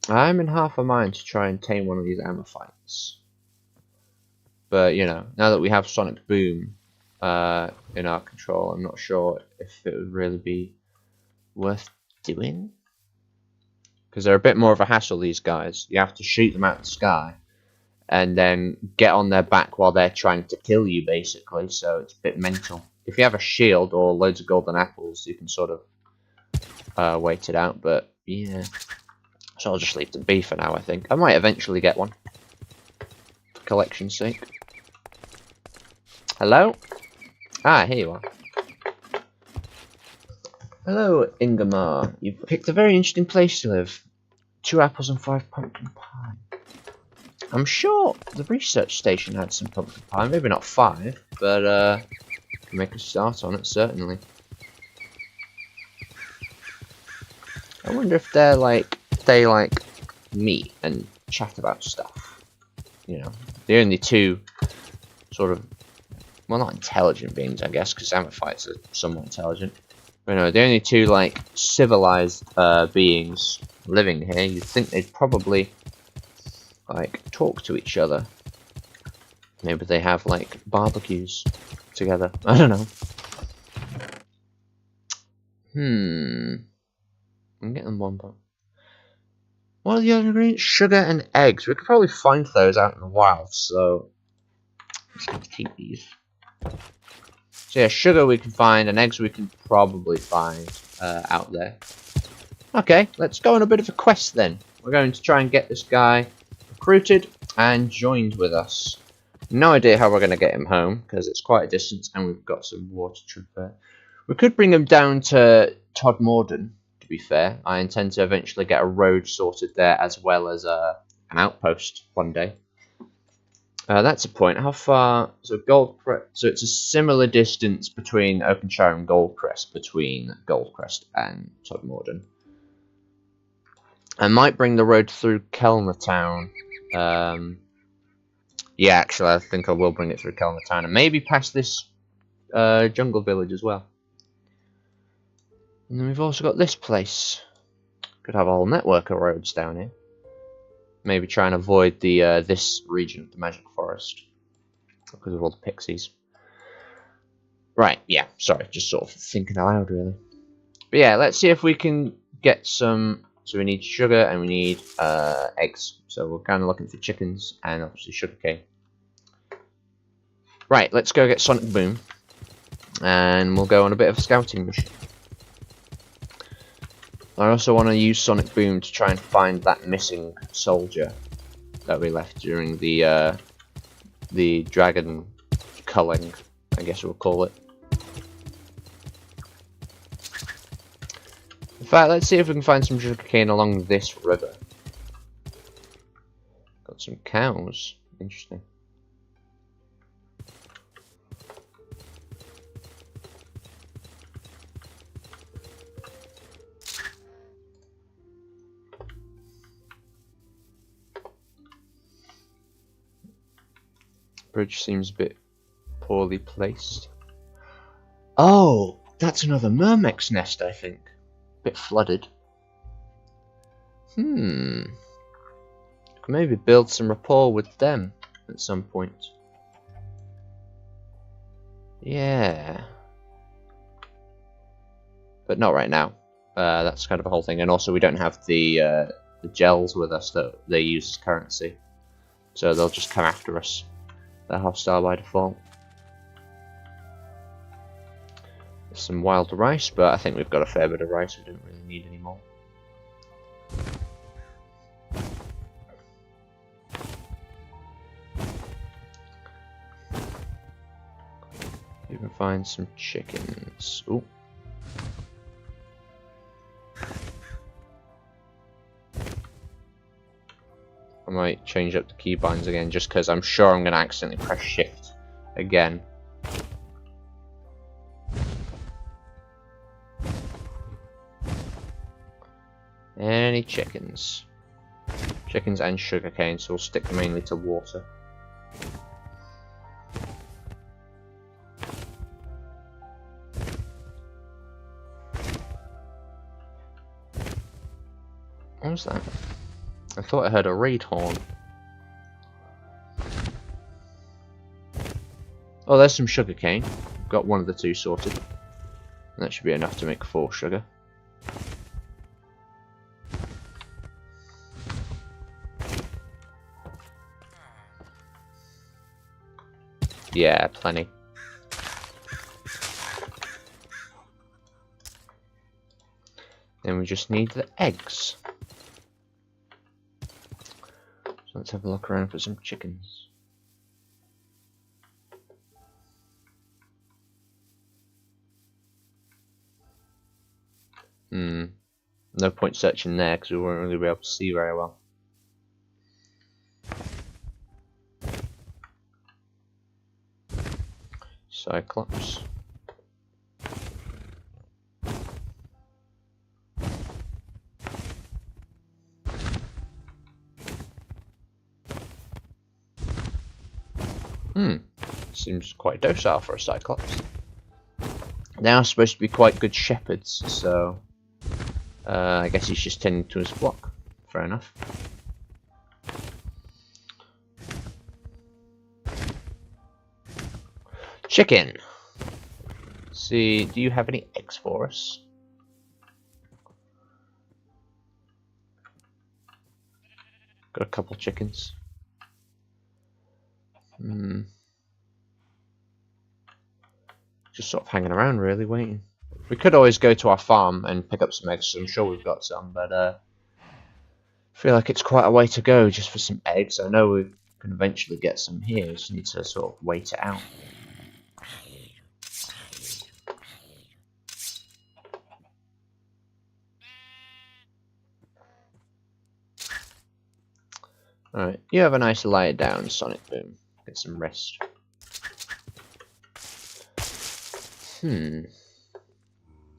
I'm in half a mind to try and tame one of these Amethytes. But, you know, now that we have Sonic Boom in our control, I'm not sure if it would really be worth doing. Because they're a bit more of a hassle, these guys. You have to shoot them out of the sky, and then get on their back while they're trying to kill you, basically, so it's a bit mental. If you have a shield or loads of golden apples, you can sort of wait it out, but, yeah. So I'll just leave them be for now, I think. I might eventually get one. For collection's sake. Hello? Ah, here you are. Hello, Ingemar. You've picked a very interesting place to live. 2 apples and 5 pumpkin pie. I'm sure the research station had some pumpkin pie. Maybe not 5, but can make a start on it, certainly. I wonder if they're like... they like meet and chat about stuff. You know, the only 2 sort of, well, not intelligent beings, I guess, because Amethytes are somewhat intelligent. But no, the only 2 like civilized beings living here. You'd think they'd probably like talk to each other. Maybe they have like barbecues together. I don't know. I'm getting one part. What are the other ingredients? Sugar and eggs. We could probably find those out in the wild, so let's keep these. So yeah, sugar we can find, and eggs we can probably find out there. Okay, let's go on a bit of a quest then. We're going to try and get this guy recruited and joined with us. No idea how we're going to get him home, because it's quite a distance, and we've got some water to repair. We could bring him down to Todmorden. To be fair, I intend to eventually get a road sorted there as well as an outpost one day. That's a point. How far? So Goldcrest. So it's a similar distance between Oakenshire and Goldcrest, between Goldcrest and Todmorden. I might bring the road through Kelner Town. Yeah, actually, I think I will bring it through Kelner Town and maybe past this jungle village as well. And then we've also got this place. Could have a whole network of roads down here. Maybe try and avoid the this region of the Magic Forest because of all the pixies. Right, yeah, sorry, just sort of thinking aloud, really. But yeah, let's see if we can get some. So we need sugar and we need eggs. So we're kind of looking for chickens and obviously sugarcane. Right, let's go get Sonic Boom, and we'll go on a bit of a scouting mission. I also want to use Sonic Boom to try and find that missing soldier that we left during the dragon culling, I guess we'll call it. In fact, let's see if we can find some sugarcane along this river. Got some cows. Interesting. Bridge seems a bit poorly placed. Oh, that's another Myrmec's nest, I think. Bit flooded. Could Maybe build some rapport with them at some point. Yeah. But not right now. That's kind of a whole thing. And also we don't have the gels with us that they use as currency. So they'll just come after us. They're hostile by default. There's some wild rice, but I think we've got a fair bit of rice. We don't really need any more. You can find some chickens. Ooh. I might change up the keybinds again just because I'm sure I'm going to accidentally press shift again. Any chickens? Chickens and sugarcane, so we'll stick mainly to water. What was that? I thought I heard a raid horn. Oh, there's some sugarcane. Got one of the two sorted. That should be enough to make 4 sugar. Yeah, plenty. Then we just need the eggs. So let's have a look around for some chickens. No point searching there because we won't really be able to see very well. Cyclops. Seems quite docile for a Cyclops. They are supposed to be quite good shepherds, so I guess he's just tending to his flock. Fair enough. Chicken! See, do you have any eggs for us? Got a couple chickens. Just sort of hanging around, really, waiting. We could always go to our farm and pick up some eggs, so I'm sure we've got some, but I feel like it's quite a way to go just for some eggs. I know we can eventually get some here, just need to sort of wait it out. Alright, you have a nice lie down, Sonic Boom. Get some rest.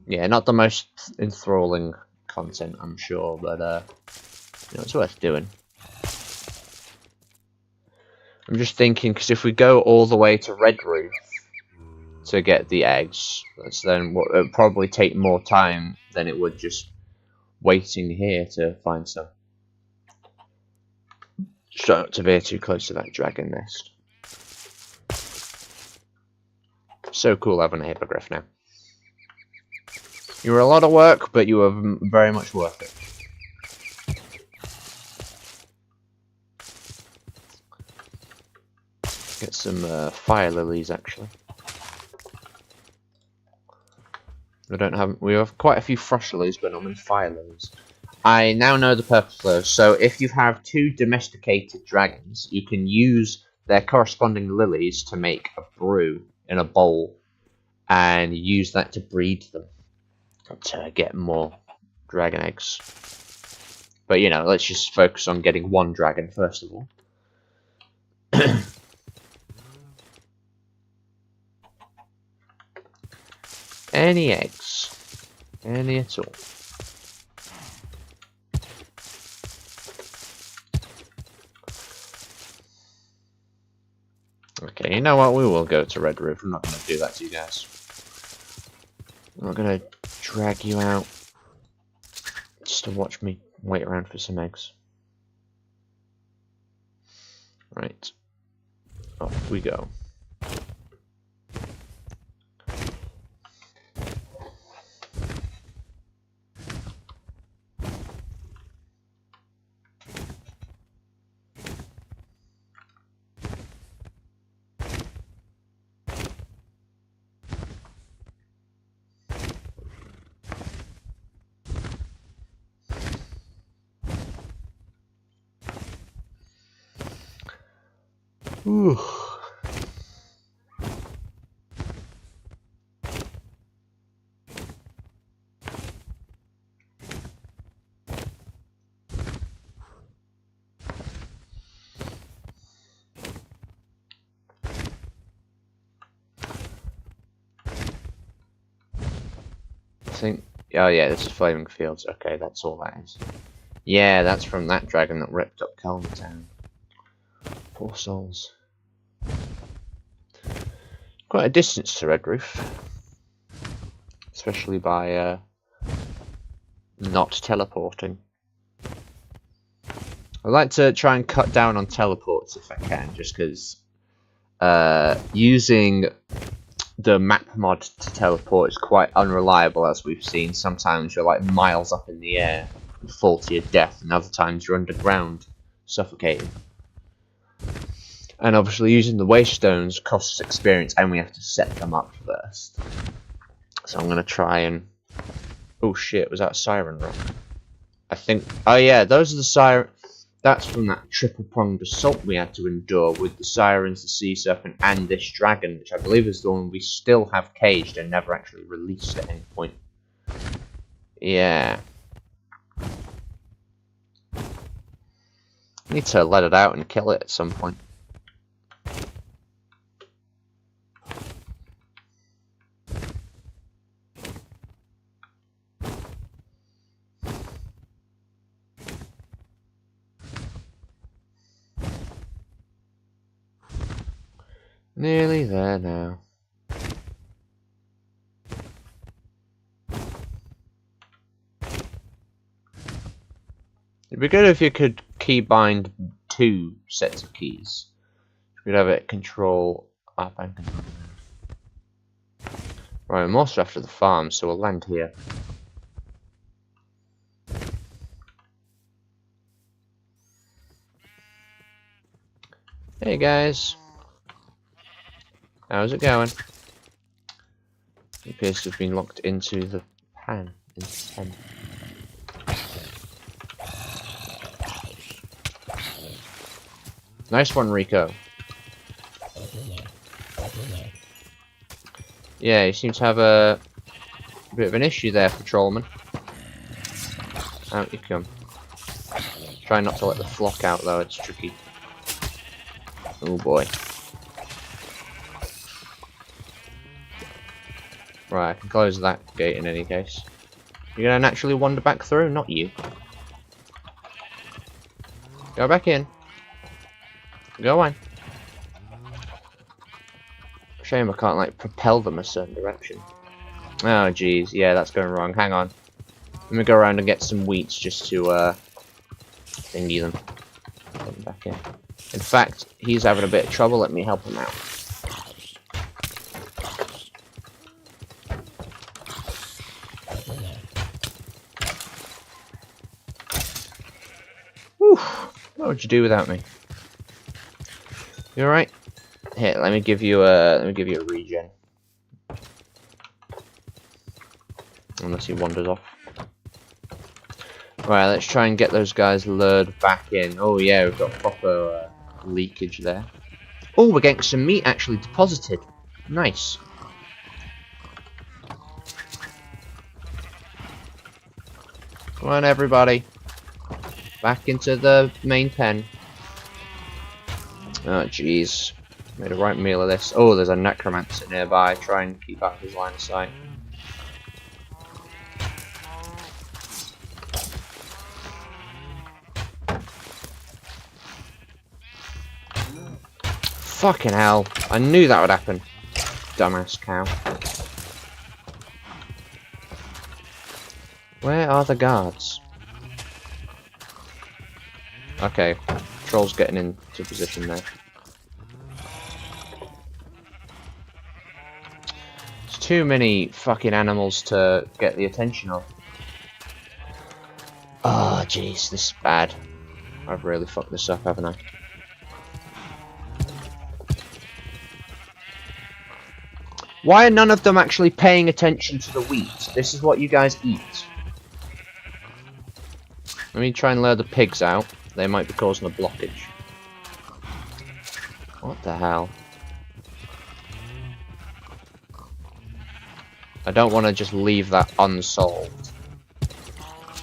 Yeah, not the most enthralling content, I'm sure, but you know, it's worth doing. I'm just thinking, because if we go all the way to Red Roof to get the eggs, then it would probably take more time than it would just waiting here to find some. Just try not to veer too close to that dragon nest. So cool having a hippogriff now. You were a lot of work, but you were very much worth it. Get some fire lilies, actually. We have quite a few frost lilies, but not many fire lilies. I now know the purpose of those. So if you have 2 domesticated dragons, you can use their corresponding lilies to make a brew in a bowl, and use that to breed them to get more dragon eggs. But you know, let's just focus on getting 1 dragon first of all. Any eggs? Any at all? Okay, you know what? We will go to Red Roof. I'm not going to do that to you guys. I'm not going to drag you out just to watch me wait around for some eggs. Right. Off we go. Ooh. I think. Oh yeah, this is Flaming Fields. Okay, that's all that is. Yeah, that's from that dragon that ripped up Kelm Town. Poor souls. Quite a distance to Redroof, especially by not teleporting. I like to try and cut down on teleports if I can, just because using the map mod to teleport is quite unreliable, as we've seen. Sometimes you're like miles up in the air and fall to your death, and other times you're underground, suffocating. And obviously using the Wastestones costs experience, and we have to set them up first. So I'm going to try and... Oh shit, was that a Siren Rock? I think... Oh yeah, those are the Siren... That's from that triple-pronged assault we had to endure with the Sirens, the Sea Serpent, and this Dragon, which I believe is the one we still have caged and never actually released at any point. Yeah. Need to let it out and kill it at some point. Nearly there now. It'd be good if you could keybind 2 sets of keys. We'd have it control up and control down. Right, I'm also after the farm, so we'll land here. Hey guys. How's it going? He appears to have been locked into the pan. Nice one, Rico. Yeah, you seem to have a bit of an issue there, patrolman. Out you come. Try not to let the flock out though, it's tricky. Oh boy. Right, I can close that gate in any case. You're gonna naturally wander back through, not you. Go back in. Go on. Shame I can't like propel them a certain direction. Oh jeez, yeah, that's going wrong. Hang on. Let me go around and get some wheats just to thingy them. Put them back in. In fact, he's having a bit of trouble. Let me help him out. Whew. What would you do without me? You alright? Here, let me give you a regen. Unless he wanders off. Right, let's try and get those guys lured back in. Oh yeah, we've got proper leakage there. Oh, we're getting some meat actually deposited. Nice. Come on, everybody. Back into the main pen. Oh, jeez. Made a right meal of this. Oh, there's a necromancer nearby. Try and keep out of his line of sight. Fucking hell. I knew that would happen. Dumbass cow. Where are the guards? Okay. Troll's getting into position now. There's too many fucking animals to get the attention of. Oh, jeez, this is bad. I've really fucked this up, haven't I? Why are none of them actually paying attention to the wheat? This is what you guys eat. Let me try and lure the pigs out. They might be causing a blockage. What the hell? I don't want to just leave that unsolved.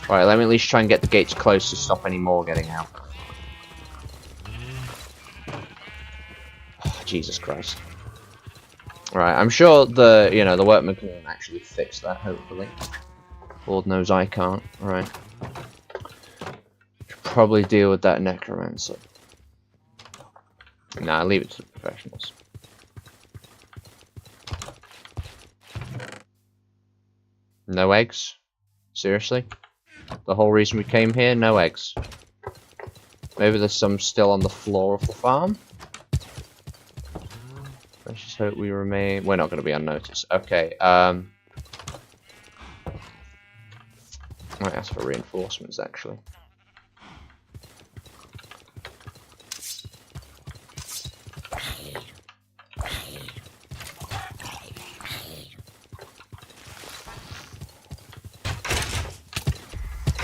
Right, let me at least try and get the gates closed to stop any more getting out. Oh, Jesus Christ. Right, I'm sure the workmen can actually fix that, hopefully. Lord knows I can't. Right. Should probably deal with that necromancer. Nah, leave it to the professionals. No eggs? Seriously? The whole reason we came here? No eggs. Maybe there's some still on the floor of the farm? Let's just hope we remain... We're not going to be unnoticed. Okay, might ask for reinforcements, actually.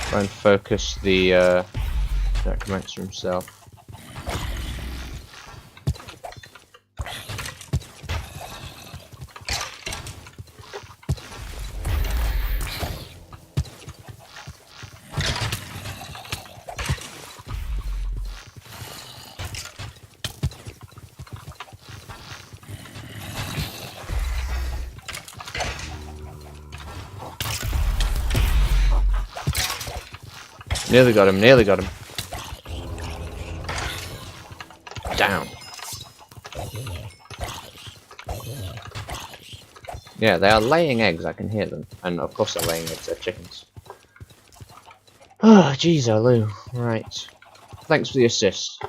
Try and focus the necromancer himself. Nearly got him, nearly got him. Down. Yeah, they are laying eggs, I can hear them. And of course they're laying eggs, they're chickens. Oh, jeez, Lou. Right. Thanks for the assist.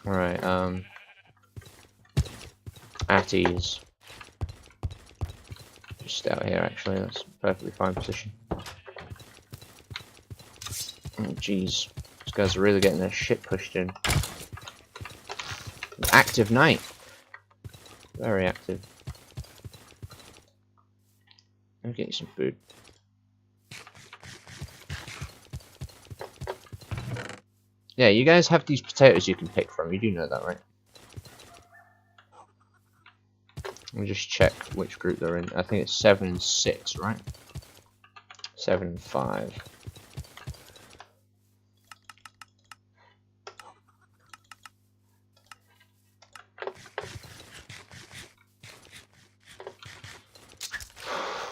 Alright, at ease. Just out here, actually, that's a perfectly fine position. Oh, jeez. These guys are really getting their shit pushed in. An active night. Very active. Let me get you some food. Yeah, you guys have these potatoes you can pick from. You do know that, right? Let me just check which group they're in. I think it's 7 and 6, right? 7 and 5.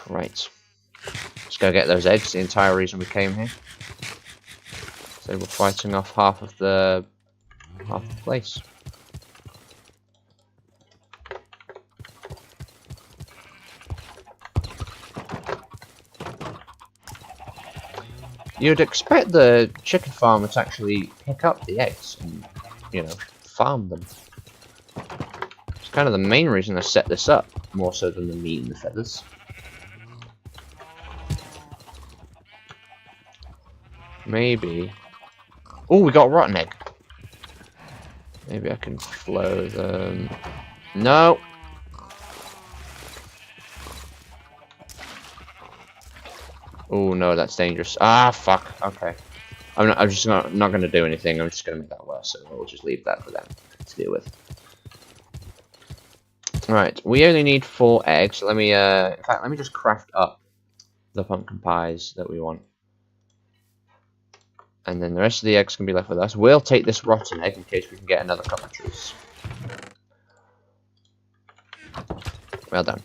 Right. Let's go get those eggs, the entire reason we came here. So we're fighting off half of the place. You'd expect the chicken farmer to actually pick up the eggs and, farm them. It's kind of the main reason I set this up, more so than the meat and the feathers. Maybe. Oh, we got a rotten egg. Maybe I can flow them. No. Oh no, that's dangerous. Ah, fuck. Okay. I'm just not going to do anything. I'm just going to make that worse. So we'll just leave that for them to deal with. Right. We only need 4 eggs. So let me. In fact, let me just craft up the pumpkin pies that we want. And then the rest of the eggs can be left with us. We'll take this rotten egg in case we can get another cockatrice. Well done.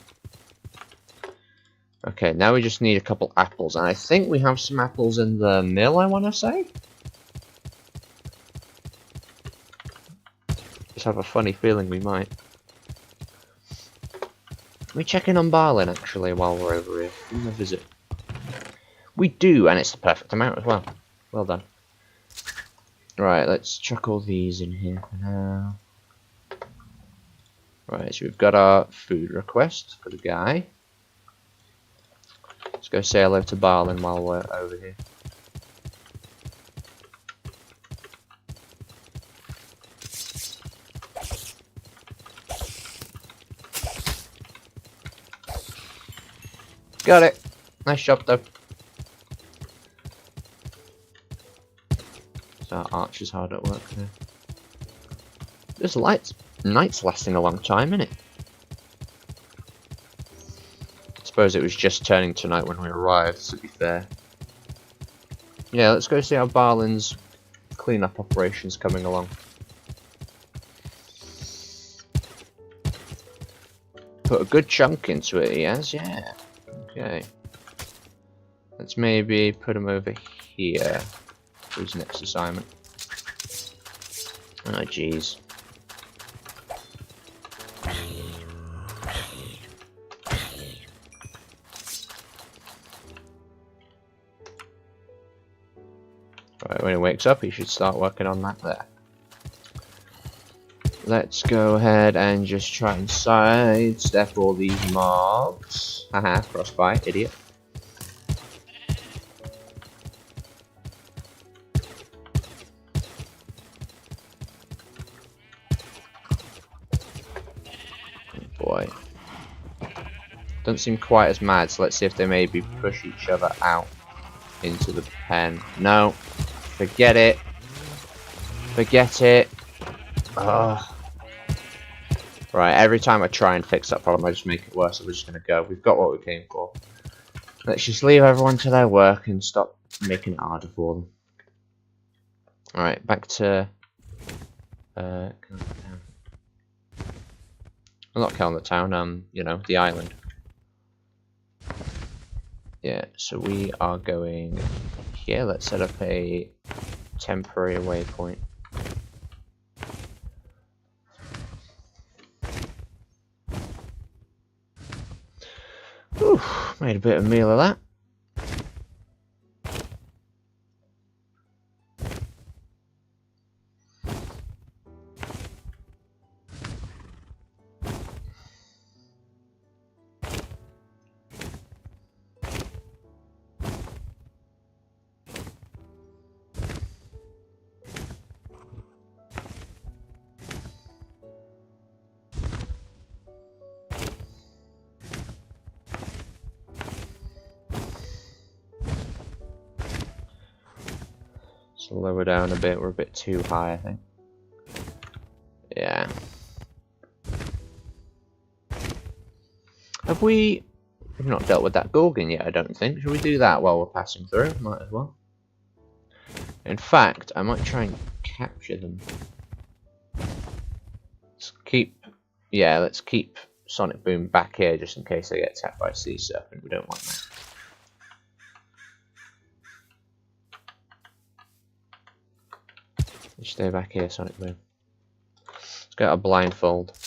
Okay, now we just need a couple apples. And I think we have some apples in the mill, I want to say. Just have a funny feeling we might. Let me check in on Barlin, actually, while we're over here. Give him a visit. We do, and it's the perfect amount as well. Well done. Right, let's chuck all these in here for now. Right, so we've got our food request for the guy. Let's go say hello to Barlin while we're over here. Got it. Nice job though. So our archer's hard at work there. This night's lasting a long time, innit? I suppose it was just turning to night when we arrived, to be fair. Yeah, let's go see how Barlin's cleanup operation's coming along. Put a good chunk into it, he has, yeah. Okay. Let's maybe put him over here for his next assignment. Oh, jeez. Right, when he wakes up, he should start working on that there. Let's go ahead and just try and sidestep all these mobs. Haha, frostbite, idiot. Oh boy. Don't seem quite as mad, so let's see if they maybe push each other out into the pen. No. Forget it. Forget it. Ugh. Right, every time I try and fix that problem, I just make it worse, so we're just going to go. We've got what we came for. Let's just leave everyone to their work and stop making it harder for them. Alright, back to... not Kelner Town, you know, the island. Yeah, so we are going here. Let's set up a temporary waypoint. Whew, made a bit of meal of that. So lower down a bit, we're a bit too high, I think. Yeah. We've not dealt with that Gorgon yet, I don't think. Should we do that while we're passing through? Might as well. In fact, I might try and capture them. Let's keep Sonic Boom back here just in case they get attacked by Sea Serpent. We don't want that. You stay back here, Sonic Boom. Let's get a blindfold.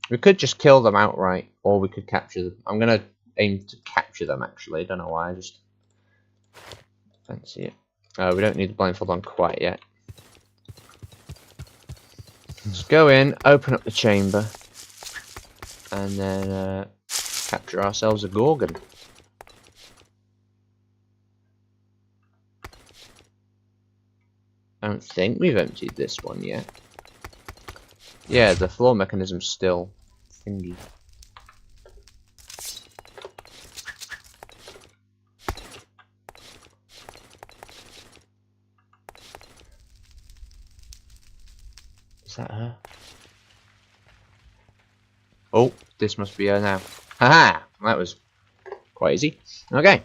We could just kill them outright, or we could capture them. I'm gonna aim to capture them, actually. Don't know why, I just fancy it. We don't need the blindfold on quite yet. Let's go in, open up the chamber, and then capture ourselves a Gorgon. I don't think we've emptied this one yet. Yeah, the floor mechanism's still thingy. Is that her? Oh, this must be her now. Haha! That was quite easy. Okay.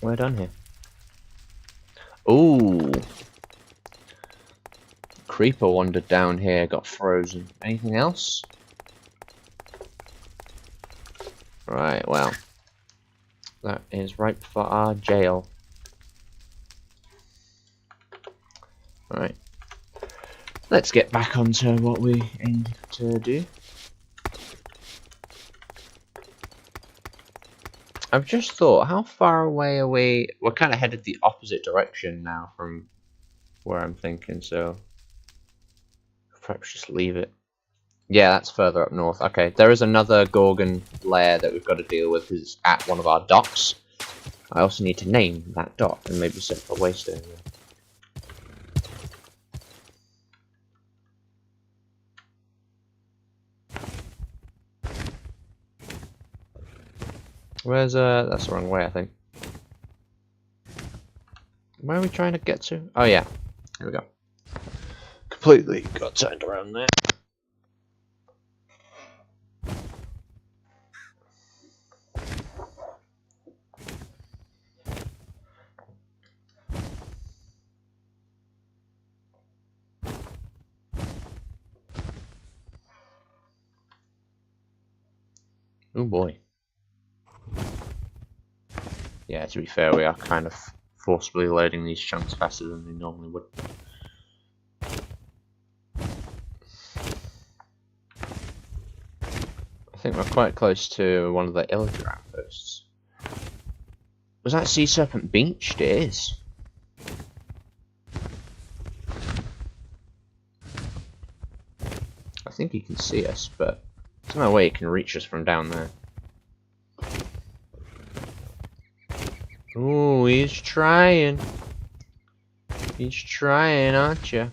We're done here. Ooh. Creeper wandered down here, got frozen. Anything else? Right, well. That is right for our jail. Right. Let's get back onto what we aimed to do. I've just thought, how far away are we? We're kind of headed the opposite direction now from where I'm thinking, so perhaps just leave it. Yeah, that's further up north. Okay, there is another Gorgon lair that we've got to deal with, who's at one of our docks. I also need to name that dock and maybe set a waystone there. Where's that's the wrong way, I think. Where are we trying to get to? Oh yeah, here we go. Completely got turned around there. Oh boy. Yeah, to be fair, we are kind of forcibly loading these chunks faster than we normally would. I think we're quite close to one of the Illager outposts. Was that sea serpent beached? It is. I think he can see us, but there's no way he can reach us from down there. Ooh, he's trying. He's trying, aren't you?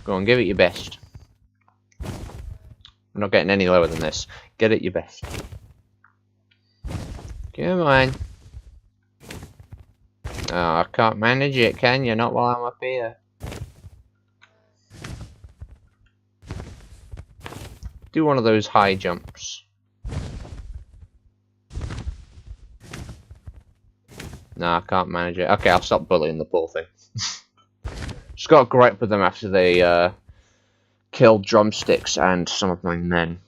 Go on, give it your best. I'm not getting any lower than this. Get it your best. Come on. Oh, I can't manage it, can you? Not while I'm up here. Do one of those high jumps. No, I can't manage it. Okay, I'll stop bullying the poor thing. Just got a gripe with them after they killed Drumsticks and some of my men.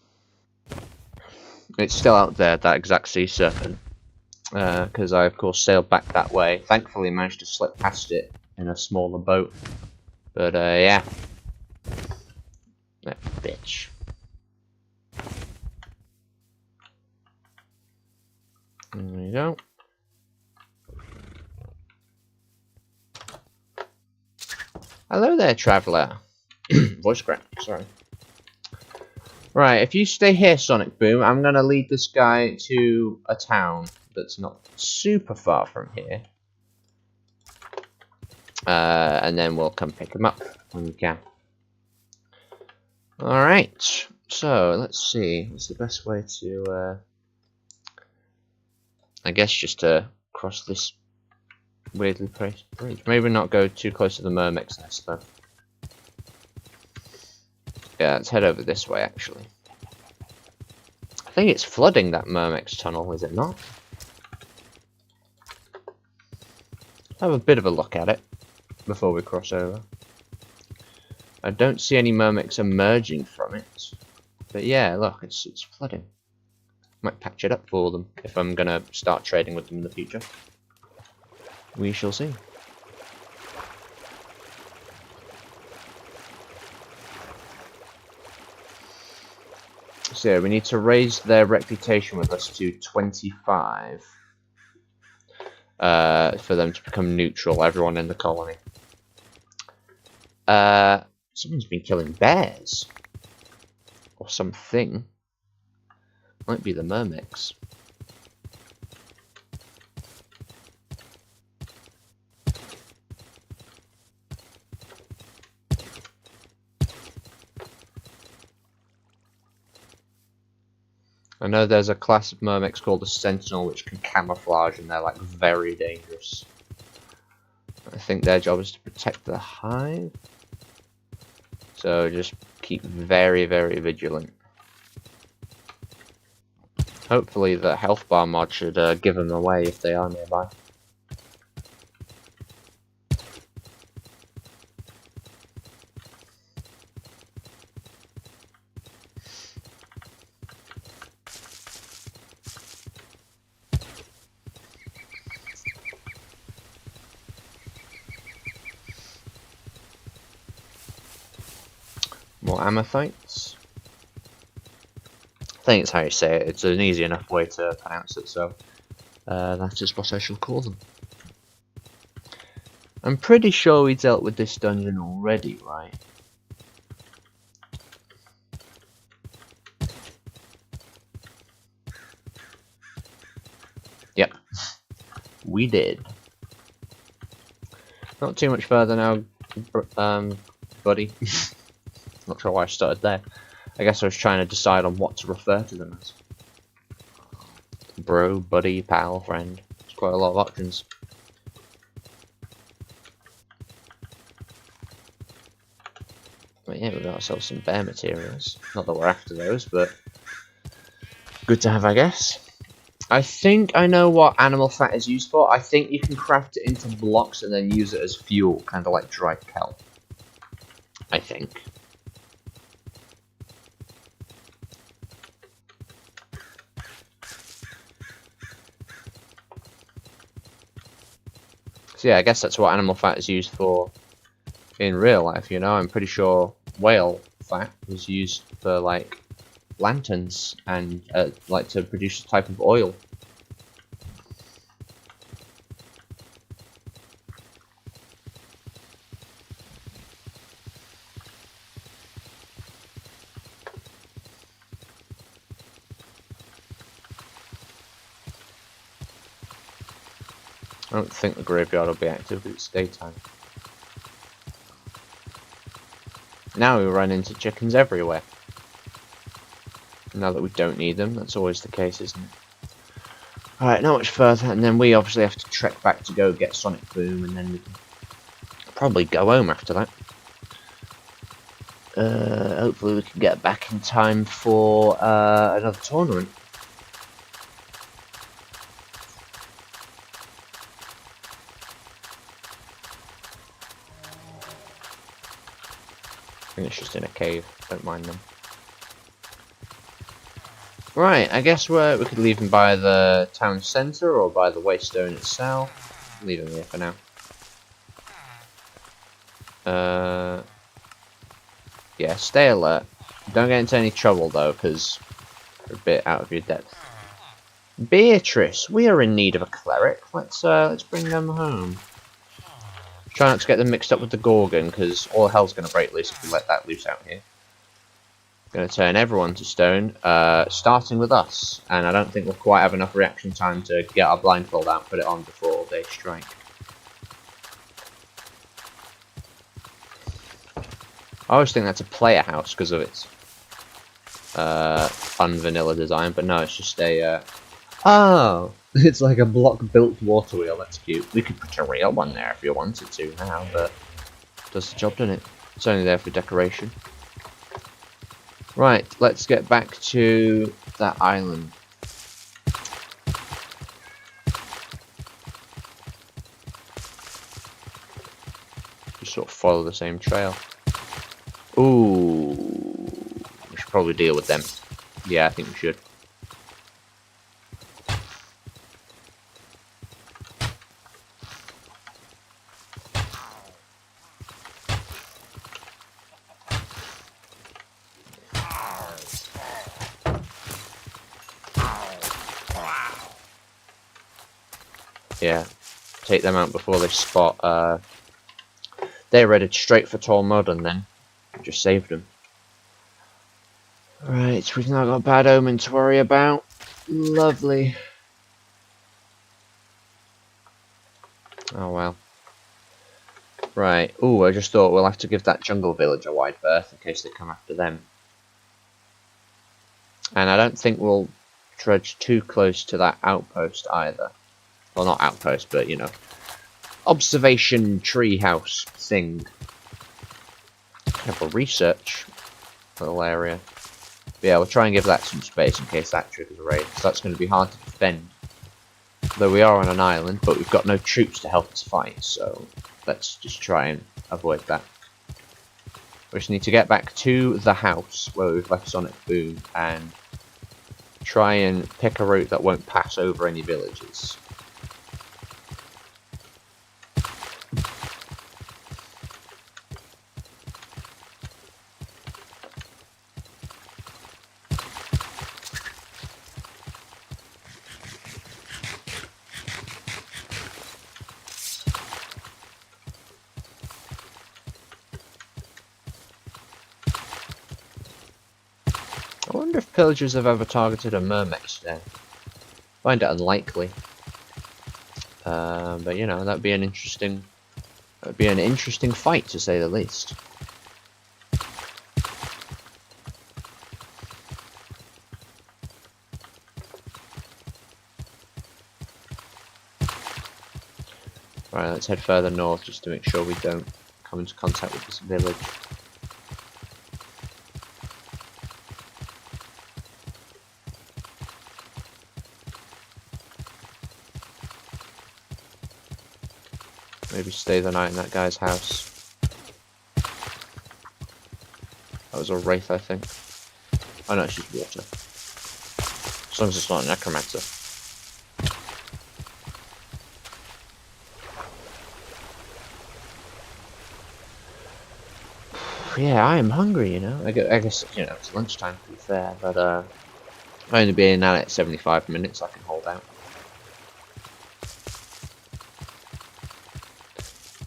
It's still out there, that exact sea serpent. Because I, of course, sailed back that way. Thankfully, managed to slip past it in a smaller boat. But, yeah. That bitch. There you go. Hello there, traveller. Voice crack, sorry. Right, if you stay here, Sonic Boom, I'm gonna lead this guy to a town that's not super far from here. And then we'll come pick him up when we can. Alright, so let's see. What's the best way to, I guess just to cross this weirdly placed bridge. Maybe not go too close to the Myrmec's nest, though. Yeah, let's head over this way, actually. I think it's flooding that Myrmec's tunnel, is it not? Have a bit of a look at it before we cross over. I don't see any Myrmecs emerging from it. But yeah, look, it's flooding. Might patch it up for them if I'm gonna start trading with them in the future. We shall see. So we need to raise their reputation with us to 25 for them to become neutral, everyone in the colony. Someone's been killing bears. Or something. Might be the Myrmecs. I know there's a class of Myrmecs called the Sentinel which can camouflage and they're like very dangerous. I think their job is to protect the hive. So just keep very, very vigilant. Hopefully the health bar mod should give them away if they are nearby. More amethytes. think it's how you say it. It's an easy enough way to pronounce it, so that's just what I shall call them. I'm pretty sure we dealt with this dungeon already, right? Yep, we did. Not too much further now, buddy. Not sure why I started there. I guess I was trying to decide on what to refer to them as. Bro, buddy, pal, friend. There's quite a lot of options. But yeah, we got ourselves some bear materials. Not that we're after those, but good to have, I guess. I think I know what animal fat is used for. I think you can craft it into blocks and then use it as fuel, kind of like dried kelp. I think. So yeah, I guess that's what animal fat is used for in real life, you know. I'm pretty sure whale fat was used for, like, lanterns and, like, to produce a type of oil. I don't think the graveyard will be active, it's daytime. Now we run into chickens everywhere. Now that we don't need them, that's always the case, isn't it? Alright, not much further, and then we obviously have to trek back to go get Sonic Boom, and then we can probably go home after that. Hopefully we can get back in time for another tournament. I think it's just in a cave, don't mind them. Right, I guess we could leave him by the town centre or by the Waystone itself. Leave him here for now. Yeah, stay alert. Don't get into any trouble though, because you're a bit out of your depth. Beatrice, we are in need of a cleric. Let's bring them home. Try not to get them mixed up with the Gorgon, because all hell's going to break loose if we let that loose out here. Going to turn everyone to stone, starting with us. And I don't think we'll quite have enough reaction time to get our blindfold out and put it on before they strike. I always think that's a player house because of its unvanilla design, but no, it's just a... Oh! It's like a block-built water wheel, that's cute. We could put a real one there if you wanted to now, but it does the job, doesn't it? It's only there for decoration. Right, let's get back to that island. Just sort of follow the same trail. Ooh, we should probably deal with them. Yeah, I think we should. Yeah, take them out before they spot. They headed straight for Tall Mud and then just saved them. Right, we've now got Bad Omen to worry about. Lovely. Oh well. Right. Ooh, I just thought we'll have to give that jungle village a wide berth in case they come after them. And I don't think we'll trudge too close to that outpost either. Well, not outpost, but, you know, observation treehouse thing. Careful research little area. But yeah, we'll try and give that some space in case that triggers a raid, because that's going to be hard to defend. Though we are on an island, but we've got no troops to help us fight, so let's just try and avoid that. We just need to get back to the house where we've left Sonic Boom and try and pick a route that won't pass over any villages. I wonder if pillagers have ever targeted a mermech today. Find it unlikely. But you know, that'd be an interesting fight, to say the least. Right, let's head further north just to make sure we don't come into contact with this village. Maybe stay the night in that guy's house. That was a wraith, I think. Oh no, it's just water. As long as it's not a necromancer. Yeah, I am hungry, you know. I guess, you know, it's lunchtime to be fair, but I've only been at it 75 minutes, I can hold out.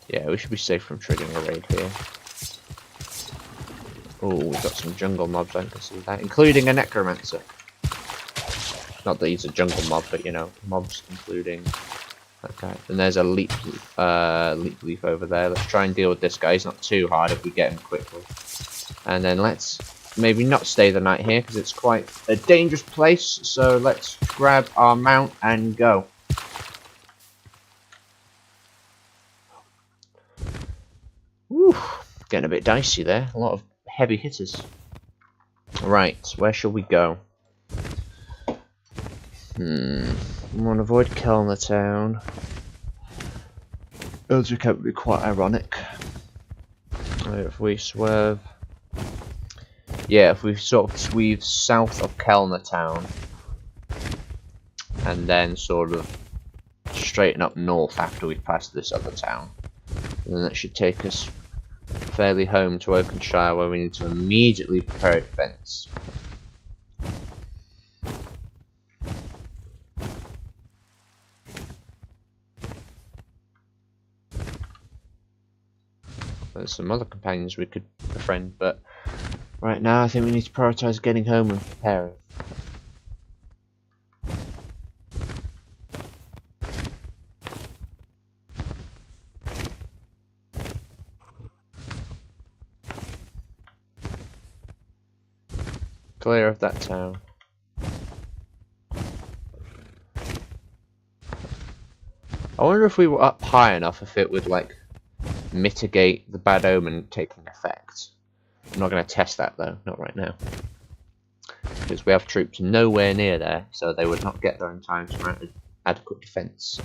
Yeah, we should be safe from triggering a raid here. Oh, we've got some jungle mobs, I can see that, including a necromancer. Not that he's a jungle mob, but you know, mobs including that guy. And there's a leap leaf over there. Let's try and deal with this guy. He's not too hard if we get him quickly. And then let's maybe not stay the night here because it's quite a dangerous place. So let's grab our mount and go. Whew, getting a bit dicey there. A lot of heavy hitters. Right, where shall we go? We want to avoid Kelner Town. Eldrick would be quite ironic. If we swerve... Yeah, if we sort of sweep south of Kelner Town. And then sort of straighten up north after we've passed this other town. And then that should take us fairly home to Oakenshire, where we need to immediately prepare a defence. There's some other companions we could befriend, but right now I think we need to prioritise getting home and preparing. Clear of that town. I wonder if we were up high enough if it would like mitigate the bad omen taking effect. I'm not going to test that though, not right now. Because we have troops nowhere near there, so they would not get there in time to mount adequate defence.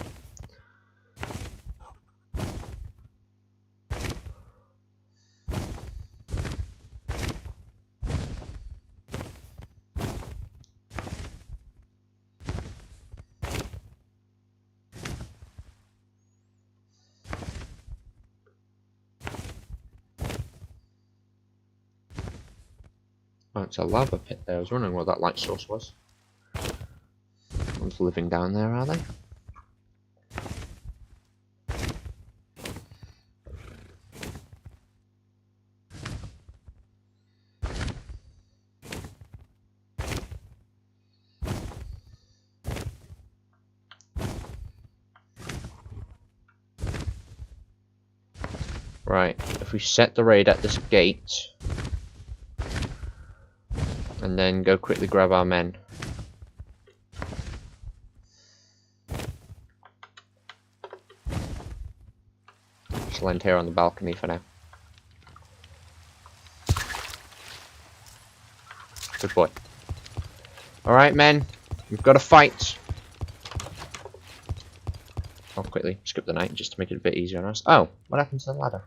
Oh, it's a lava pit there. I was wondering what that light source was. Someone's living down there, are they? Right, if we set the raid at this gate and then go quickly grab our men. Just land here on the balcony for now. Good boy. Alright men, we've got to fight. I'll quickly skip the night just to make it a bit easier on us. Oh, what happened to the ladder?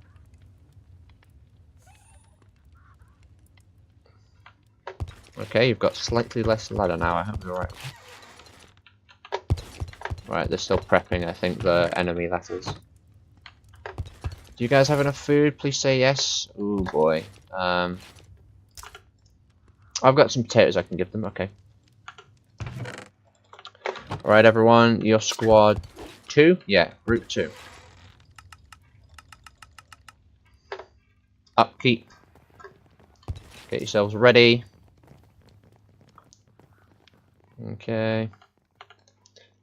Okay, you've got slightly less ladder now, I hope you're right. Right, they're still prepping, I think, the enemy, that is. Do you guys have enough food? Please say yes. Ooh, boy. I've got some potatoes I can give them, okay. Alright, everyone, your squad 2? Yeah, group 2. Upkeep. Get yourselves ready. Okay.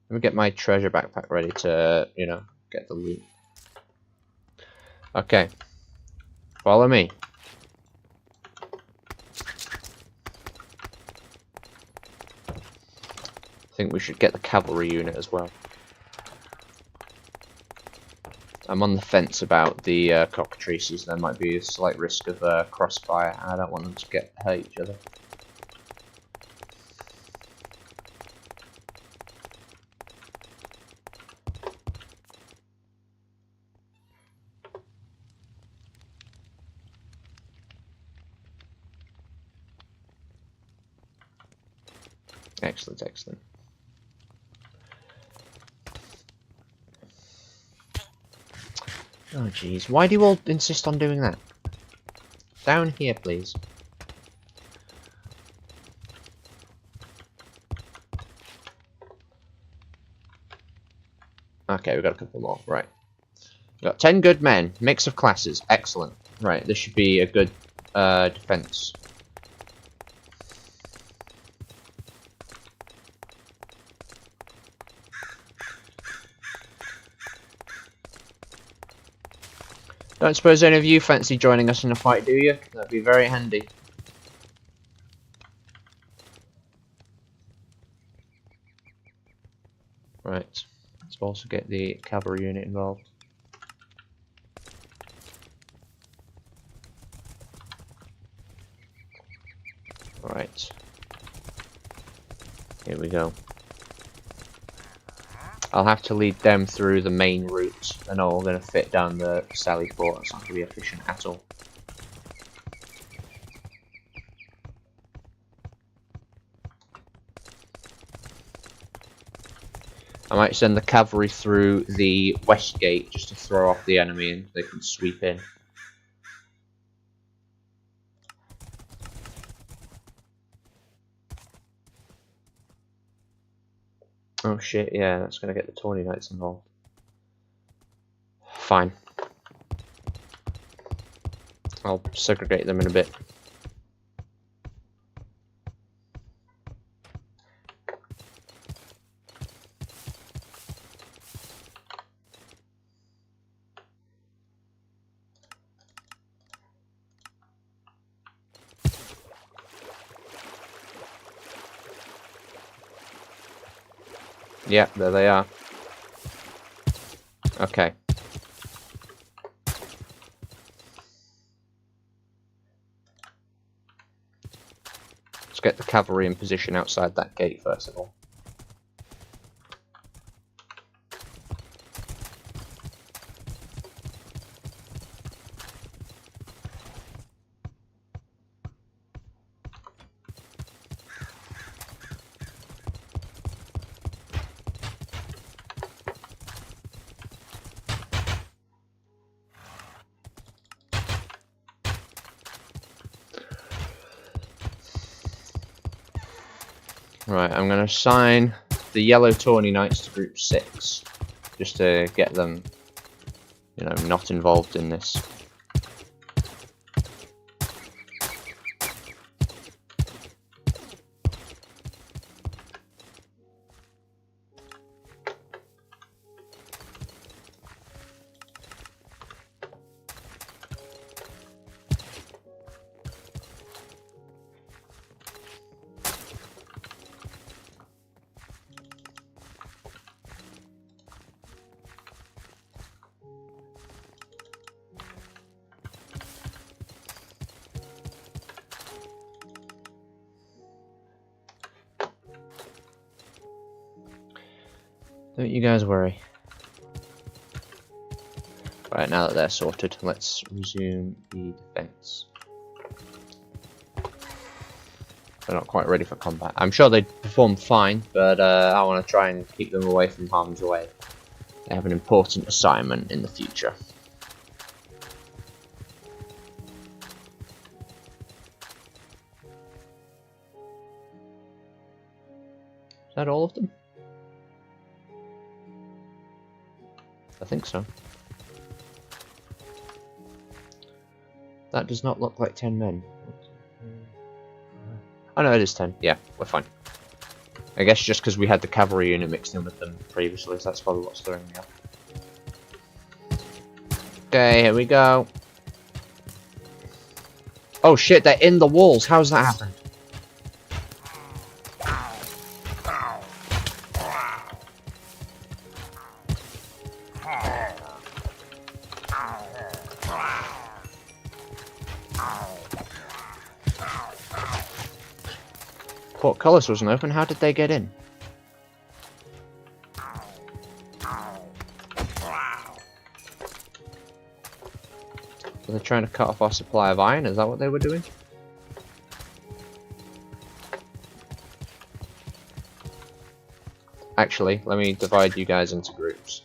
Let me get my treasure backpack ready to, you know, get the loot. Okay. Follow me. I think we should get the cavalry unit as well. I'm on the fence about the cockatrices. There might be a slight risk of crossfire, and I don't want them to hurt each other. Excellent, excellent. Oh jeez, why do you all insist on doing that? Down here, please. Okay, we've got a couple more, right. We've got 10 good men, mix of classes, excellent. Right, this should be a good defense. Don't suppose any of you fancy joining us in a fight, do you? That'd be very handy. Right, let's also get the cavalry unit involved. Alright. Here we go. I'll have to lead them through the main route. They're not all going to fit down the Sally Port. It's not going to be efficient at all. I might send the cavalry through the west gate just to throw off the enemy and they can sweep in. Oh shit, yeah, that's going to get the Tawny Knights involved. Fine. I'll segregate them in a bit. Yeah, there they are. Okay. Let's get the cavalry in position outside that gate first of all. Right, I'm going to assign the yellow Tawny Knights to group 6, just to get them, you know, not involved in this. Don't you guys worry. Right, now that they're sorted, let's resume the defense. They're not quite ready for combat. I'm sure they'd perform fine, but I want to try and keep them away from harm's way. They have an important assignment in the future. Is that all of them? I think so. That does not look like 10 men. Oh no, it is 10. Yeah, we're fine. I guess just because we had the cavalry unit mixed in with them previously, so that's probably what's throwing me off. Okay, here we go. Oh shit, they're in the walls. How's that happen? Portcullis wasn't open. How did they get in? So they're trying to cut off our supply of iron? Is that what they were doing? Actually, let me divide you guys into groups.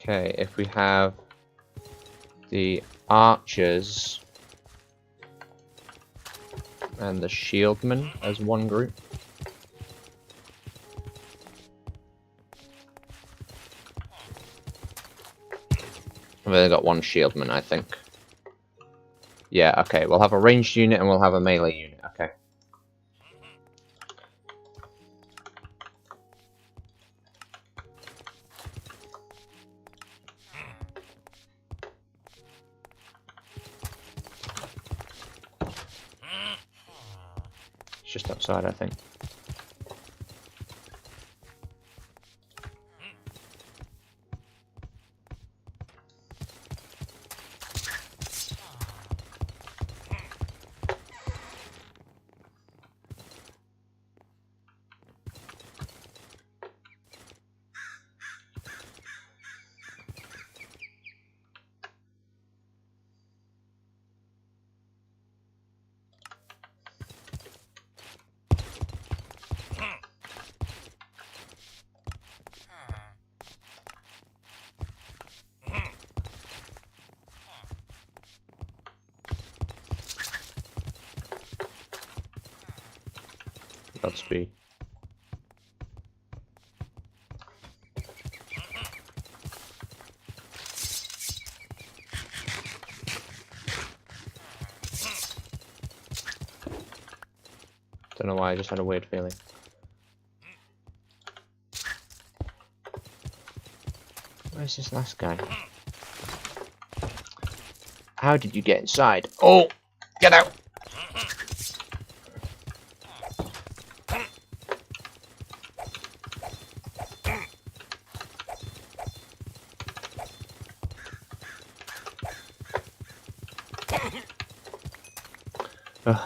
Okay, if we have the archers and the shieldmen as one group. We've only got one shieldman, I think. Yeah, okay, we'll have a ranged unit and we'll have a melee unit, okay. Just outside, I think. Godspeed. Don't know why, I just had a weird feeling. Where's this last guy? How did you get inside? Oh! Get out! Ugh.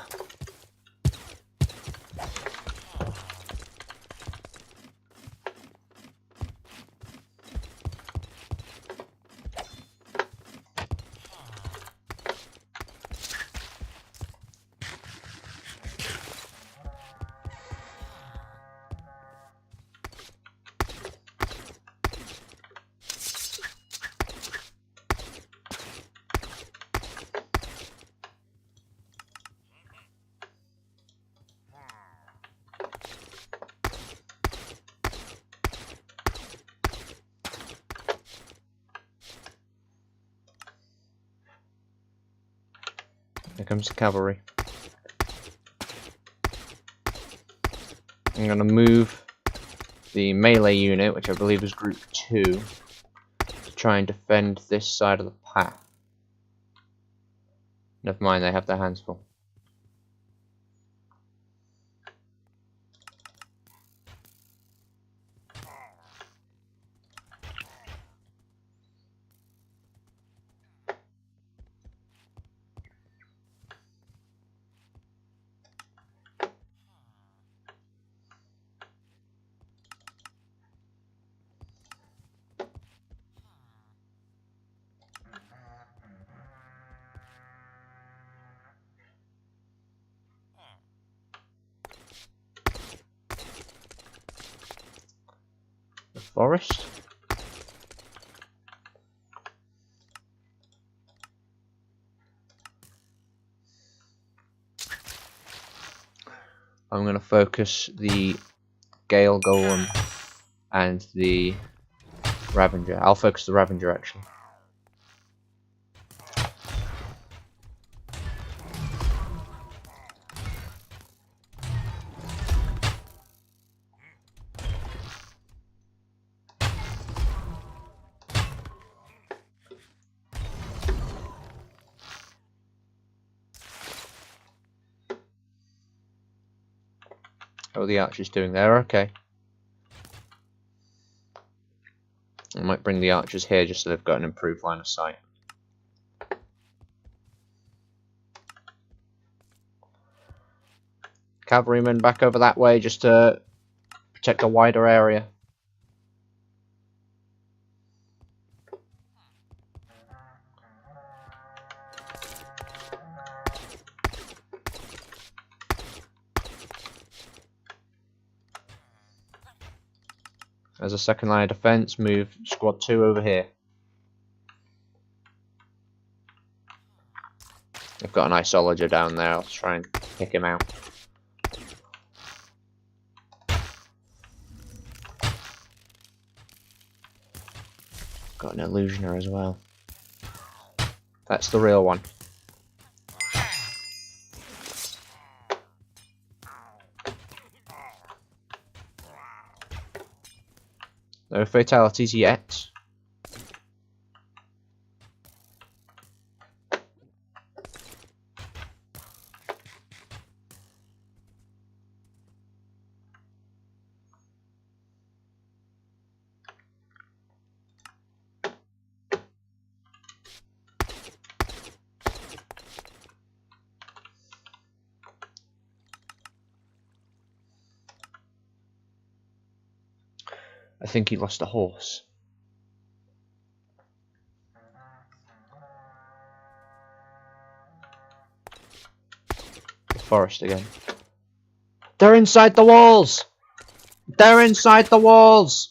Here comes the cavalry. I'm going to move the melee unit, which I believe is group 2, to try and defend this side of the path. Never mind, they have their hands full. The forest. I'm going to focus the Gale Golem and the Ravager. I'll focus the Ravager actually. How are the archers doing there? Okay. I might bring the archers here just so they've got an improved line of sight. Cavalrymen back over that way just to protect a wider area. As a second line of defense, move squad 2 over here. I've got an isolager down there, I'll try and pick him out. Got an illusioner as well. That's the real one. No fatalities yet. I think he lost a horse. The forest again. They're inside the walls! They're inside the walls!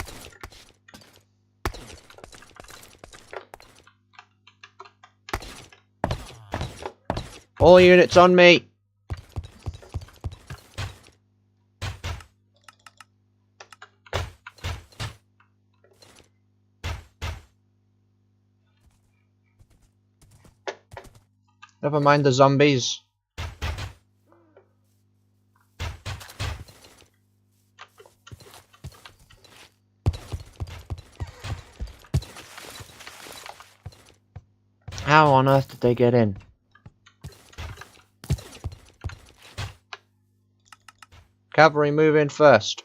All units on me! Never mind the zombies. How on earth did they get in? Cavalry move in first.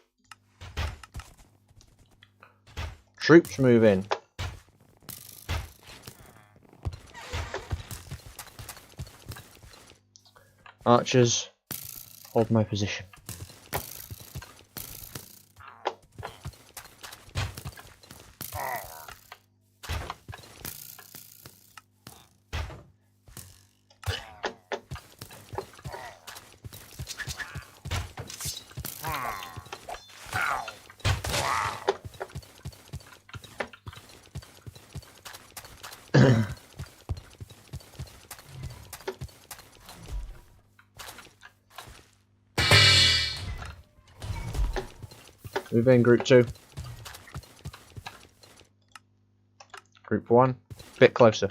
Troops move in. Archers, hold my position. Move in, group 2. Group 1, bit closer.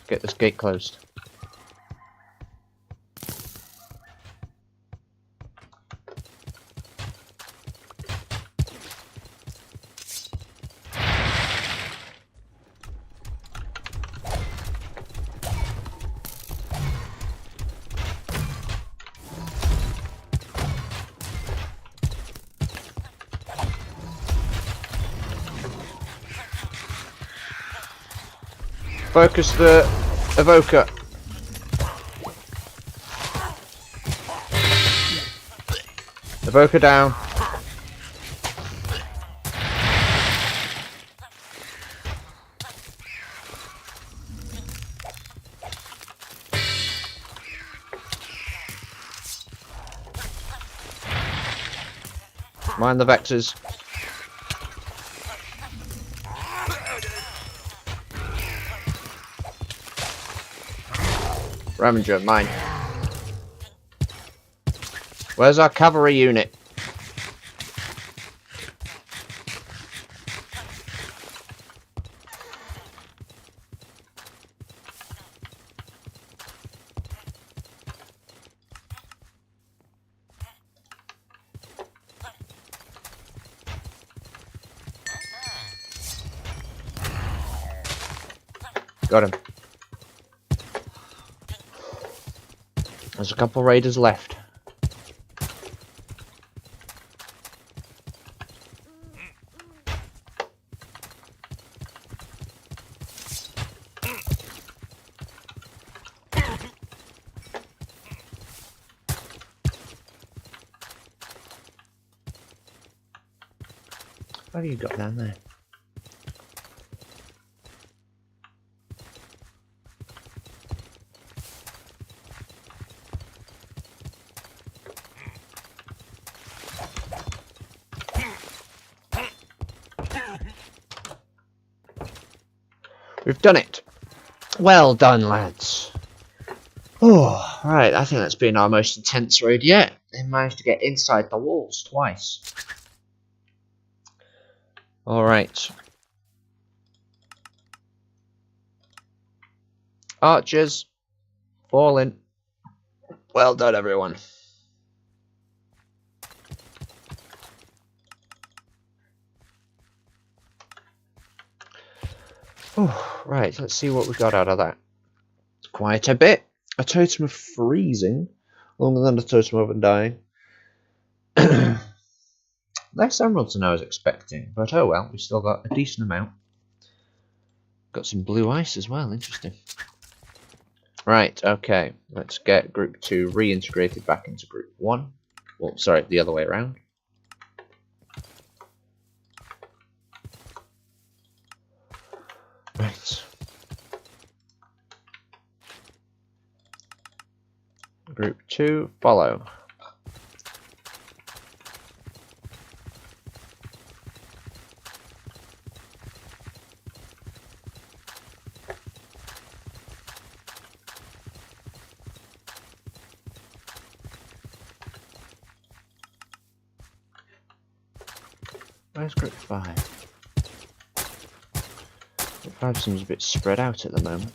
Get this gate closed. Focus the evoker. Evoker down. Mind the vectors. Ravager, mine. Where's our cavalry unit? Got him. There's a couple raiders left. What have you got down there? We've done it. Well done, lads. Oh, right. I think that's been our most intense raid yet. They managed to get inside the walls twice. Alright. Archers, fall in. Well done, everyone. Oh, right, let's see what we got out of that. Quite a bit. A totem of freezing, longer than a totem of undying. Less emeralds than I was expecting, but oh well, we still got a decent amount. Got some blue ice as well, interesting. Right, okay, let's get group 2 reintegrated back into group 1. Well, sorry, the other way around. Right. Group 2, follow. Where's group 5? Group 5 seems a bit spread out at the moment.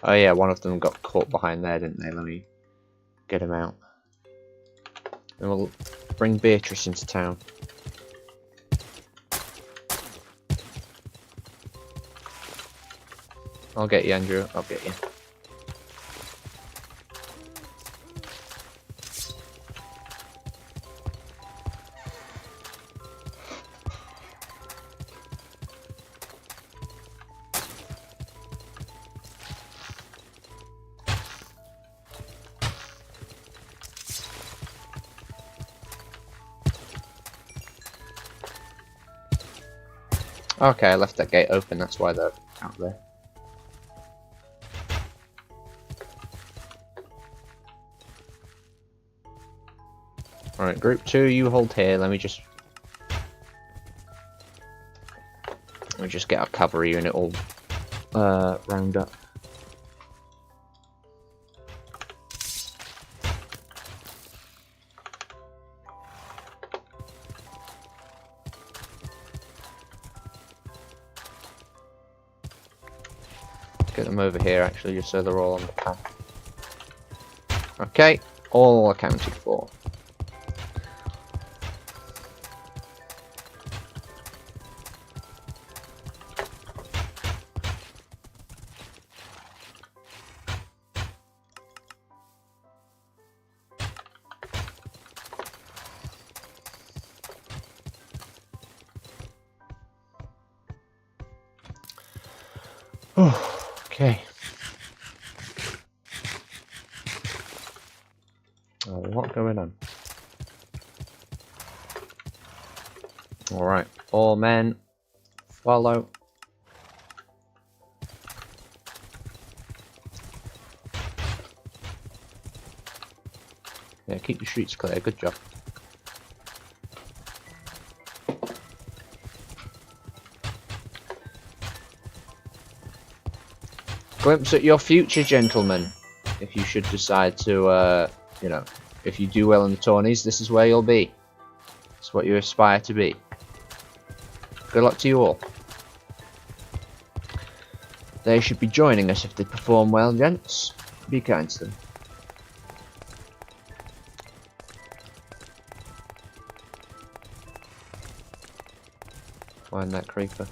Oh yeah, one of them got caught behind there, didn't they? Let me get him out. And we'll bring Beatrice into town. I'll get you, Andrew. I'll get you. Okay, I left that gate open, that's why they're out there. Alright, group 2, you hold here, let me just get our cavalry unit all round up. Get them over here actually, just so they're all on the path. Okay, all accounted for. Okay. A lot going on. Alright, all men, follow. Yeah, keep the streets clear, good job. glimpse at your future, gentlemen. If you should decide to, you know, if you do well in the tourneys, this is where you'll be. It's what you aspire to be. Good luck to you all. They should be joining us if they perform well, gents. Be kind to them. Find that creeper.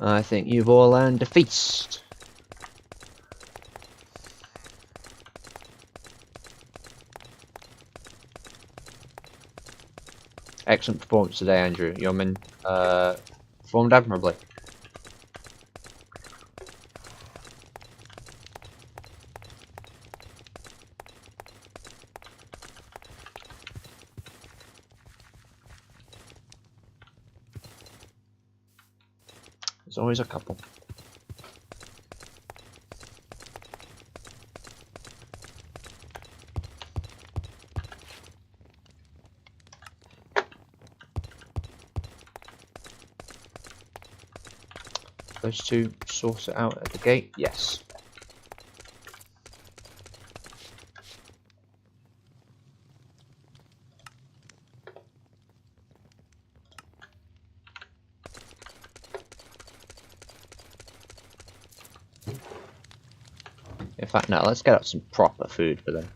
I think you've all earned a feast. Excellent performance today, Andrew. Your men performed admirably. There's always a couple. Those two sort it out at the gate? Yes. In fact, no, let's get out some proper food for them.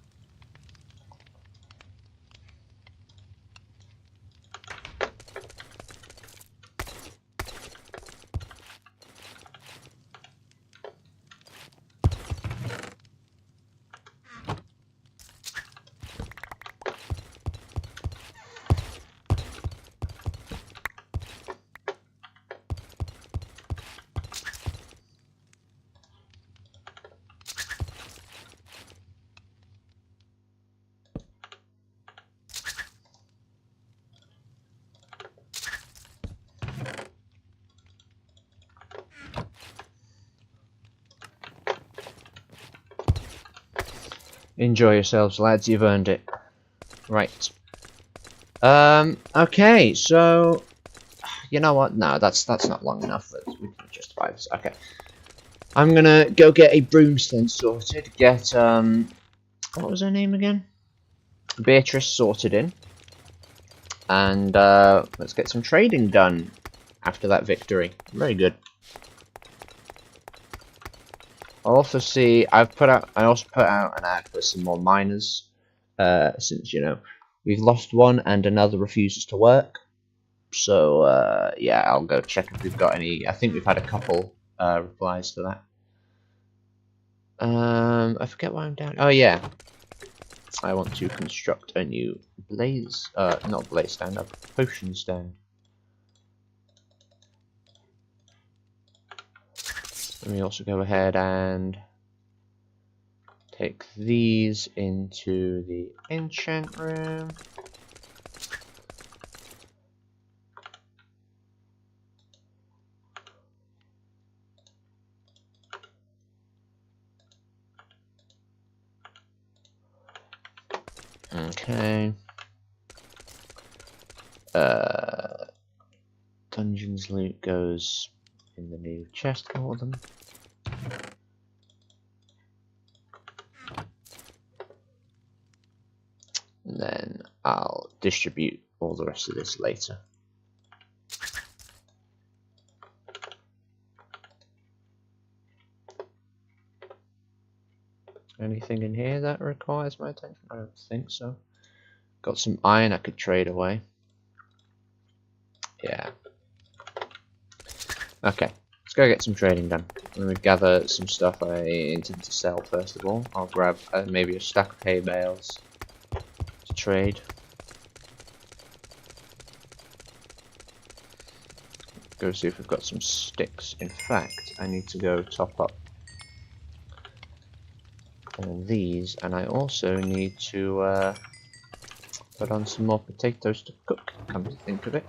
Enjoy yourselves, lads. You've earned it. Right. Okay, so you know what? No, that's not long enough. We can justify this. Okay. I'm gonna go get a broomstone sorted. Get what was her name again? Beatrice sorted in, and let's get some trading done after that victory. Very good. I'll also see. I also put out an ad for some more miners, since you know we've lost one and another refuses to work. So yeah, I'll go check if we've got any. I think we've had a couple replies to that. I forget why I'm down. Oh yeah, I want to construct a new blaze. Not blaze stand, a potion stand. Let me also go ahead and take these into the enchant room. Okay. Dungeons loot goes in the new chest for them. And then I'll distribute all the rest of this later. Anything in here that requires my attention? I don't think so. Got some iron I could trade away. Okay, let's go get some trading done. Let me gather some stuff I intend to sell first of all. I'll grab maybe a stack of hay bales to trade. Go see if we've got some sticks. In fact, I need to go top up these, and I also need to put on some more potatoes to cook, come to think of it.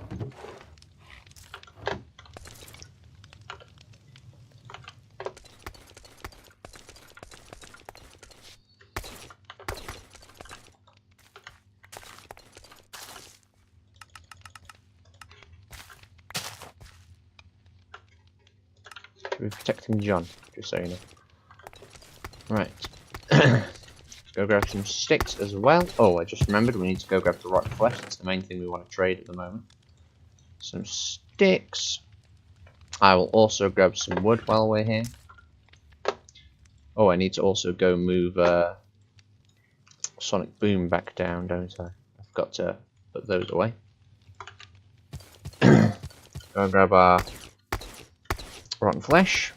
We're protecting John, just so you know. Right. Go grab some sticks as well. Oh, I just remembered we need to go grab the rotten flesh. That's the main thing we want to trade at the moment. Some sticks. I will also grab some wood while we're here. Oh, I need to also go move Sonic Boom back down, don't I? I've got to put those away. Go and grab our rotten flesh.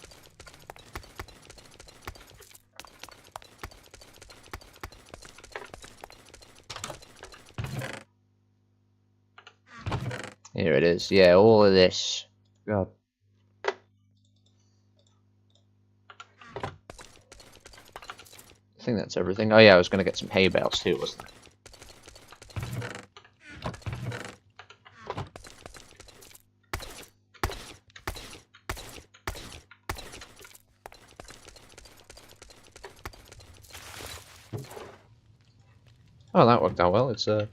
Here it is. Yeah, all of this. God. I think that's everything. Oh yeah, I was going to get some hay bales too, wasn't I? Oh, that worked out well. It's yeah.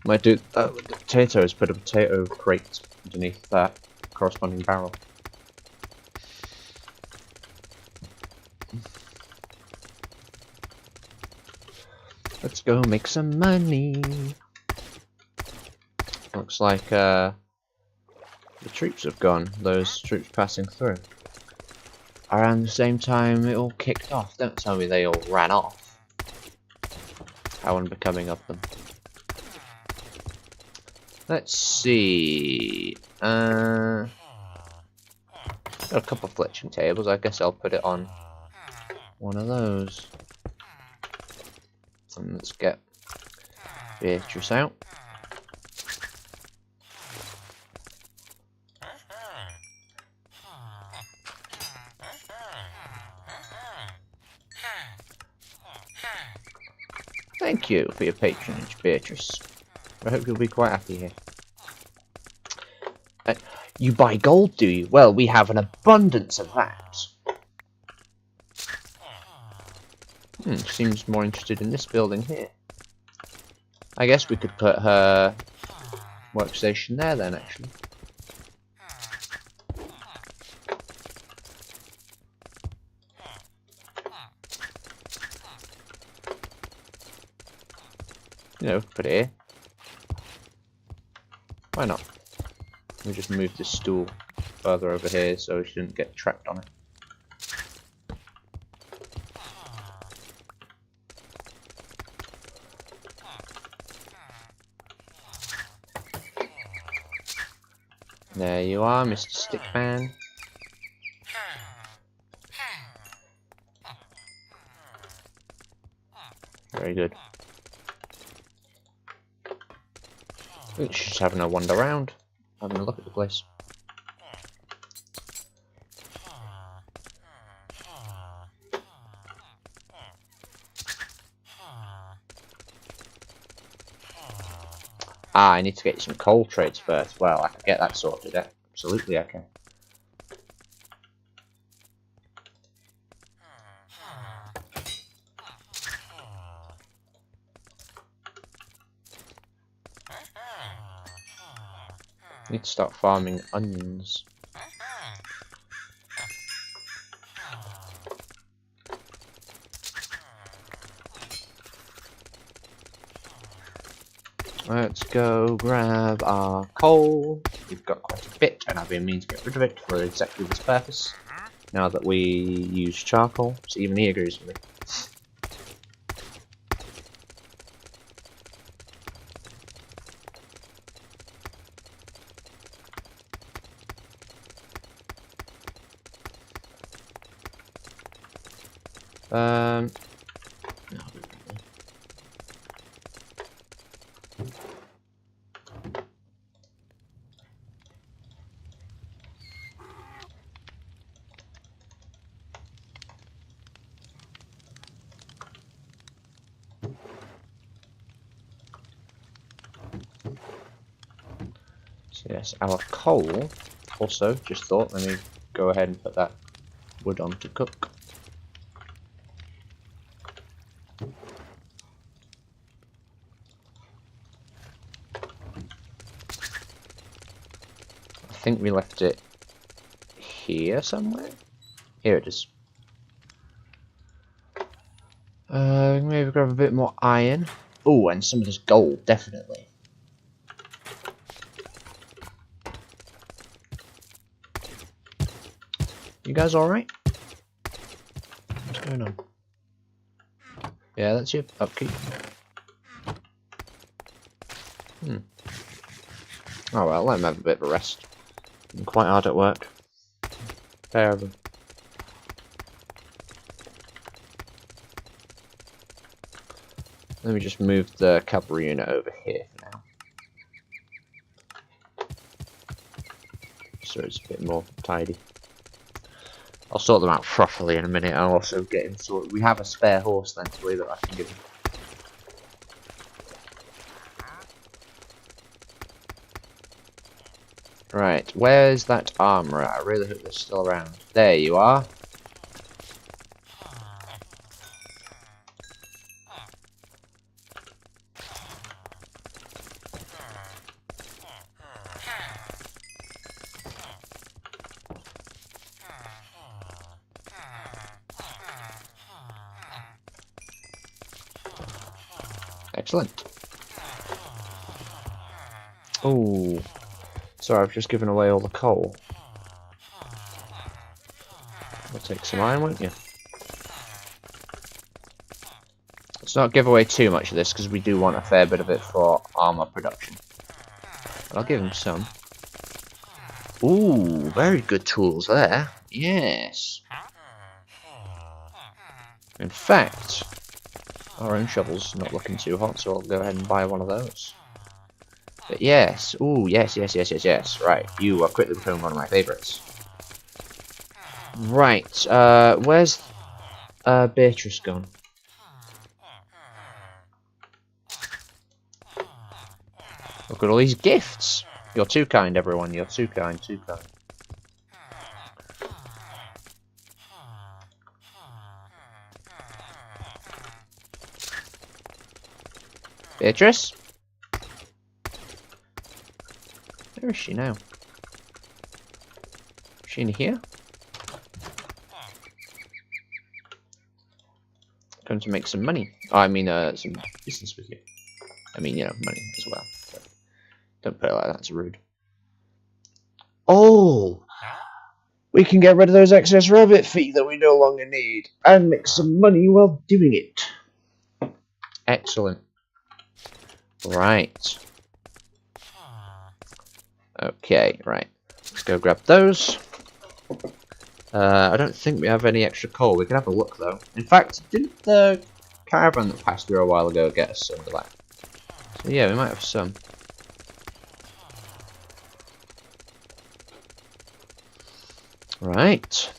Might do the potatoes. Put a potato crate underneath that corresponding barrel. Let's go make some money. Looks like the troops have gone. Those troops passing through. Around the same time it all kicked off. Don't tell me they all ran off. How unbecoming of them. Let's see. Got a couple of fletching tables. I guess I'll put it on one of those. And let's get Beatrice out. Thank you for your patronage, Beatrice. I hope you'll be quite happy here. You buy gold, do you? Well, we have an abundance of that. Seems more interested in this building here. I guess we could put her workstation there then, actually. You know, put it here. Why not? Let me just move this stool further over here so she didn't get trapped on it. There you are, Mr. Stickman. Very good. I think she's just having a wander around, having a look at the place. Ah, I need to get you some coal trades first. Well, I can get that sorted out. Absolutely, I can. Need to start farming onions. Let's go grab our coal. We've got quite a bit, and I've been meaning to get rid of it for exactly this purpose. Now that we use charcoal, so even he agrees with me. No, so yes, our coal. Also, just thought, let me go ahead and put that wood on to cook. I think we left it here somewhere. Here it is. Maybe grab a bit more iron. Oh, and some of this gold, definitely. You guys alright? What's going on? Yeah, that's your upkeep. Oh well, let him have a bit of a rest. I'm quite hard at work. Terrible. Let me just move the cavalry unit over here for now. So it's a bit more tidy. I'll sort them out properly in a minute. I'll also get him sorted. We have a spare horse, thankfully, that I can give him. Right, where's that armourer? I really hope they're still around. There you are. Excellent. Oh, sorry, I've just given away all the coal. I'll take some iron, won't you? Let's not give away too much of this because we do want a fair bit of it for armor production. But I'll give him some. Ooh, very good tools there. Yes. In fact, our own shovel's not looking too hot, so I'll go ahead and buy one of those. But yes, ooh, yes. Right, you are quickly becoming one of my favourites. Right, where's Beatrice gone? Look at all these gifts. You're too kind, everyone. You're too kind, too kind. Beatrice? Where is she now? Is she in here? Going to make some money. Oh, I mean, some business with you. I mean, you know, money as well. So don't put it like that, it's rude. Oh! We can get rid of those excess rabbit feet that we no longer need. And make some money while doing it. Excellent. Right. Okay, right. Let's go grab those. I don't think we have any extra coal. We can have a look, though. In fact, didn't the caravan that passed through a while ago get us some of that? So yeah, we might have some. Right.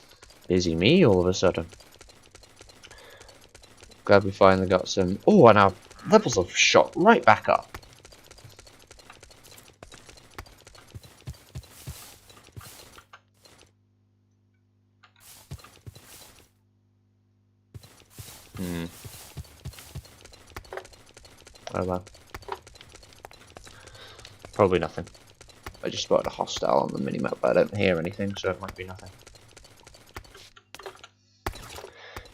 Busy me all of a sudden. Glad we finally got some. Oh, and our levels have shot right back up. Oh well. Probably nothing. I just spotted a hostile on the minimap, but I don't hear anything, so it might be nothing.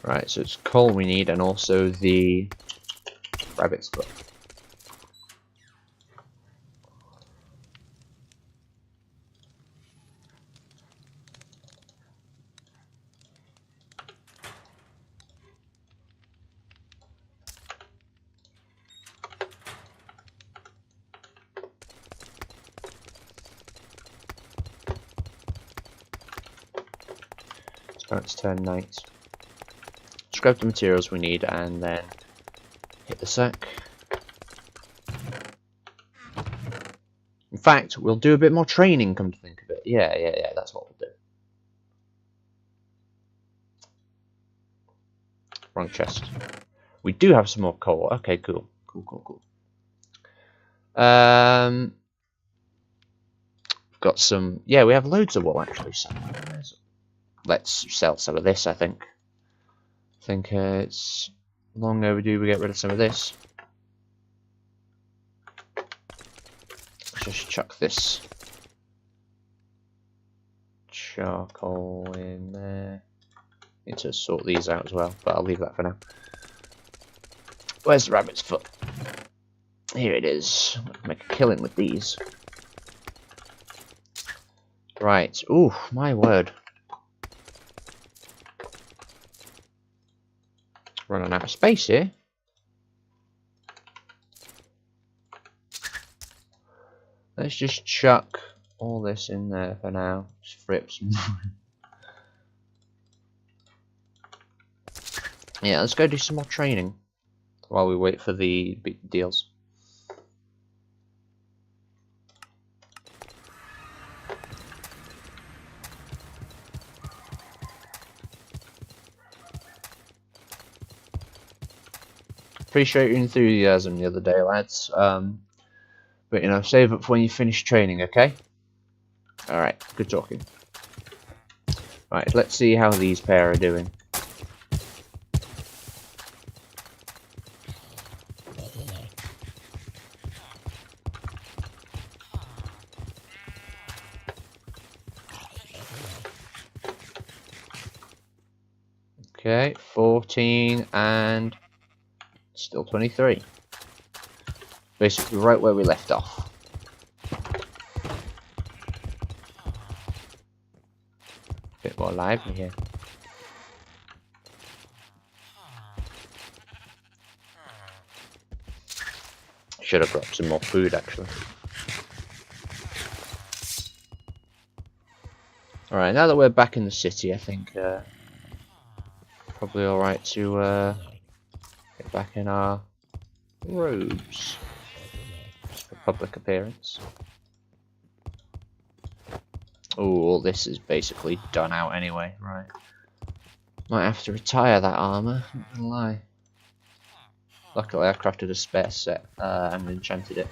Right, so it's coal we need, and also the rabbit's foot. It's turn night. grab the materials we need and then hit the sack. In fact, we'll do a bit more training, come to think of it. Yeah, that's what we'll do. Wrong chest. We do have some more coal. Okay, cool. Cool. Got some... Yeah, we have loads of wool, actually. Let's sell some of this, I think. It's long overdue we get rid of some of this. Just chuck this charcoal in there. Need to sort these out as well, but I'll leave that for now. Where's the rabbit's foot? Here it is. Make a killing with these. Right. Ooh, my word. Running out of space here. Let's just chuck all this in there for now. Just free up some. Yeah, let's go do some more training while we wait for the big deals. Appreciate your enthusiasm the other day, lads. But you know, save up for when you finish training, okay? Alright, good talking. Right, let's see how these pair are doing. Okay, 14 and still 23. Basically right where we left off. Bit more lively here. Should have brought some more food actually. Alright, now that we're back in the city, I think probably alright to get back in our robes for public appearance. Oh, all this is basically done out anyway, right? Might have to retire that armour, not gonna lie. Luckily I crafted a spare set and enchanted it.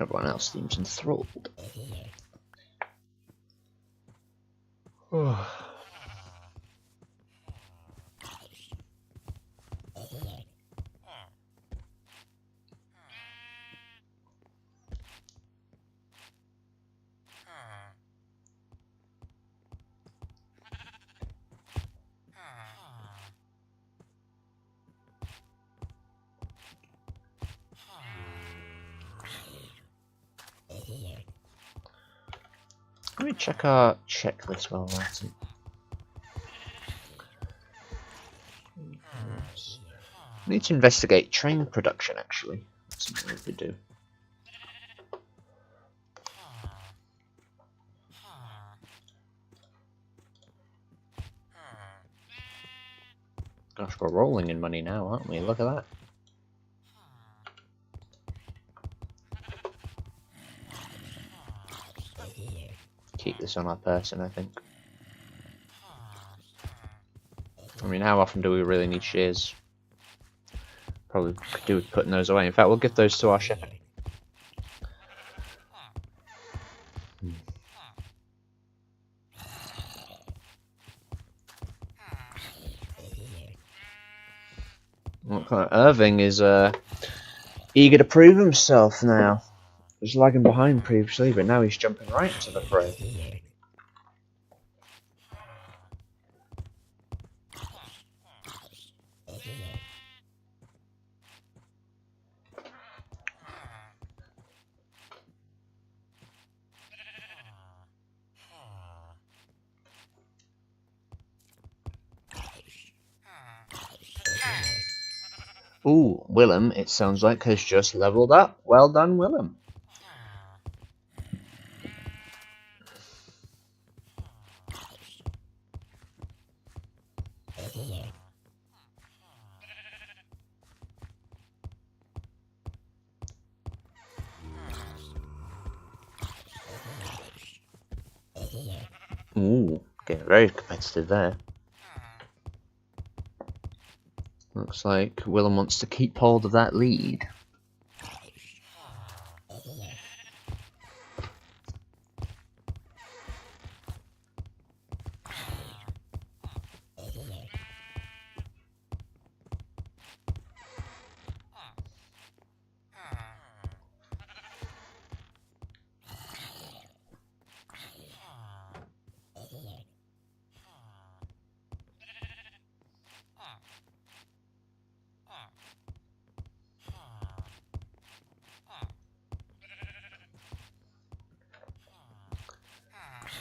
Everyone else seems enthralled. Let me check our checklist while we're at it. We need to investigate train production actually. That's something we could do. Gosh, we're rolling in money now, aren't we? Look at that. Keep this on our person, I think. I mean, how often do we really need shears? Probably could do with putting those away. In fact, we'll give those to our shepherd. Irving is eager to prove himself now. He was lagging behind previously, but now he's jumping right into the fray. Ooh, Willem, it sounds like, has just leveled up. Well done, Willem. Ooh, getting very competitive there. Looks like Willem wants to keep hold of that lead.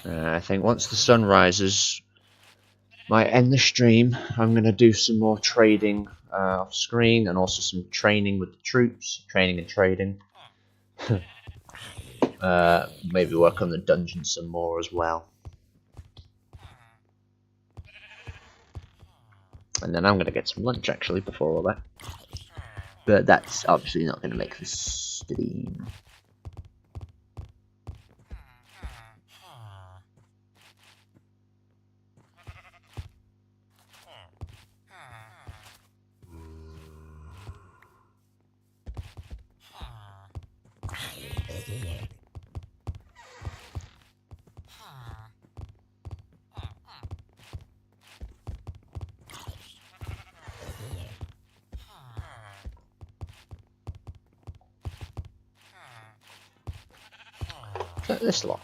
I think once the sun rises, might end the stream. I'm going to do some more trading off screen and also some training with the troops, training and trading. Maybe work on the dungeon some more as well. And then I'm going to get some lunch actually before all that. But that's obviously not going to make the stream. This lot.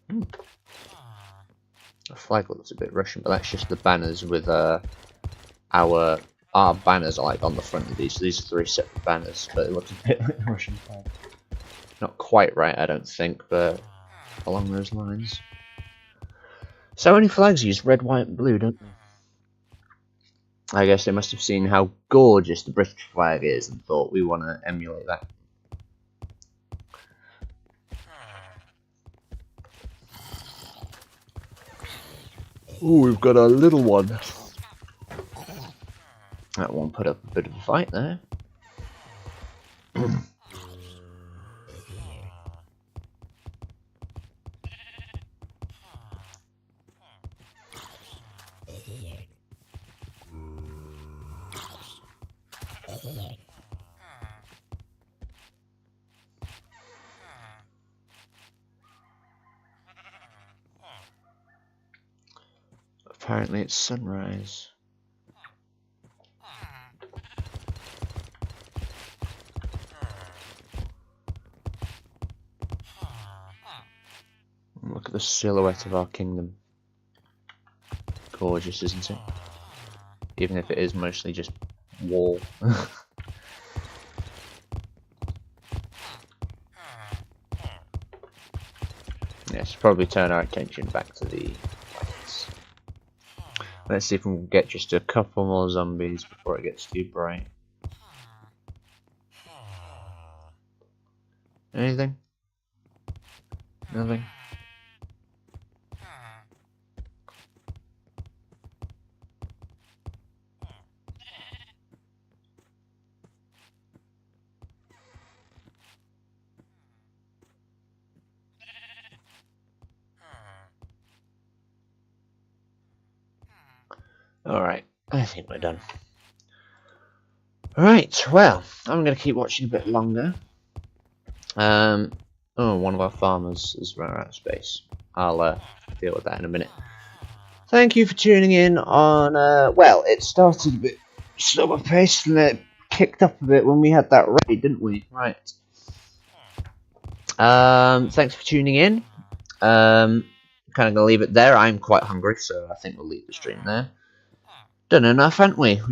The flag looks a bit Russian, but that's just the banners with our banners are like on the front of these. So these are 3 separate banners, but it looks a bit like the Russian flag. Not quite right, I don't think, but along those lines. So many flags use red, white, and blue, don't they? I guess they must have seen how gorgeous the British flag is and thought we want to emulate that. Oh, we've got a little one. That one put up a bit of a fight there. Apparently it's sunrise. Look at the silhouette of our kingdom. Gorgeous, isn't it? Even if it is mostly just wall. Yes, probably turn our attention back to the lights. Let's see if we can get just a couple more zombies before it gets too bright. Anything? Nothing? Alright, I think we're done. Alright, well, I'm going to keep watching a bit longer. Oh, one of our farmers has run out of space. I'll deal with that in a minute. Thank you for tuning in on, well, it started a bit slower paced and it kicked up a bit when we had that raid, didn't we? Right. Thanks for tuning in. Kind of going to leave it there. I'm quite hungry, so I think we'll leave the stream there. Done enough, haven't we?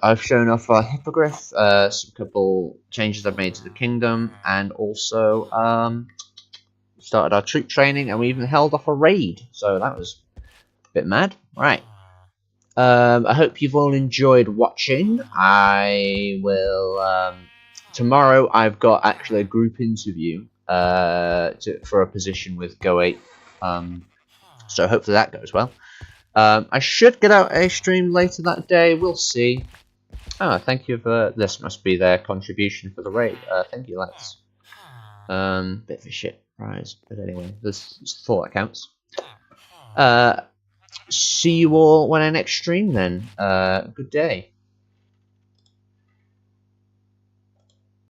I've shown off our hippogriff, some couple changes I've made to the kingdom, and also started our troop training, and we even held off a raid. So that was a Bit mad. Right. I hope you've all enjoyed watching. I will. Tomorrow, I've got actually a group interview for a position with Go8. So hopefully that goes well. I should get out a stream later that day. We'll see. Oh, thank you for this. Must be their contribution for the raid. Thank you, lads. Bit of a shit prize, but anyway, this is the thought that counts. See you all when I next stream then. Good day.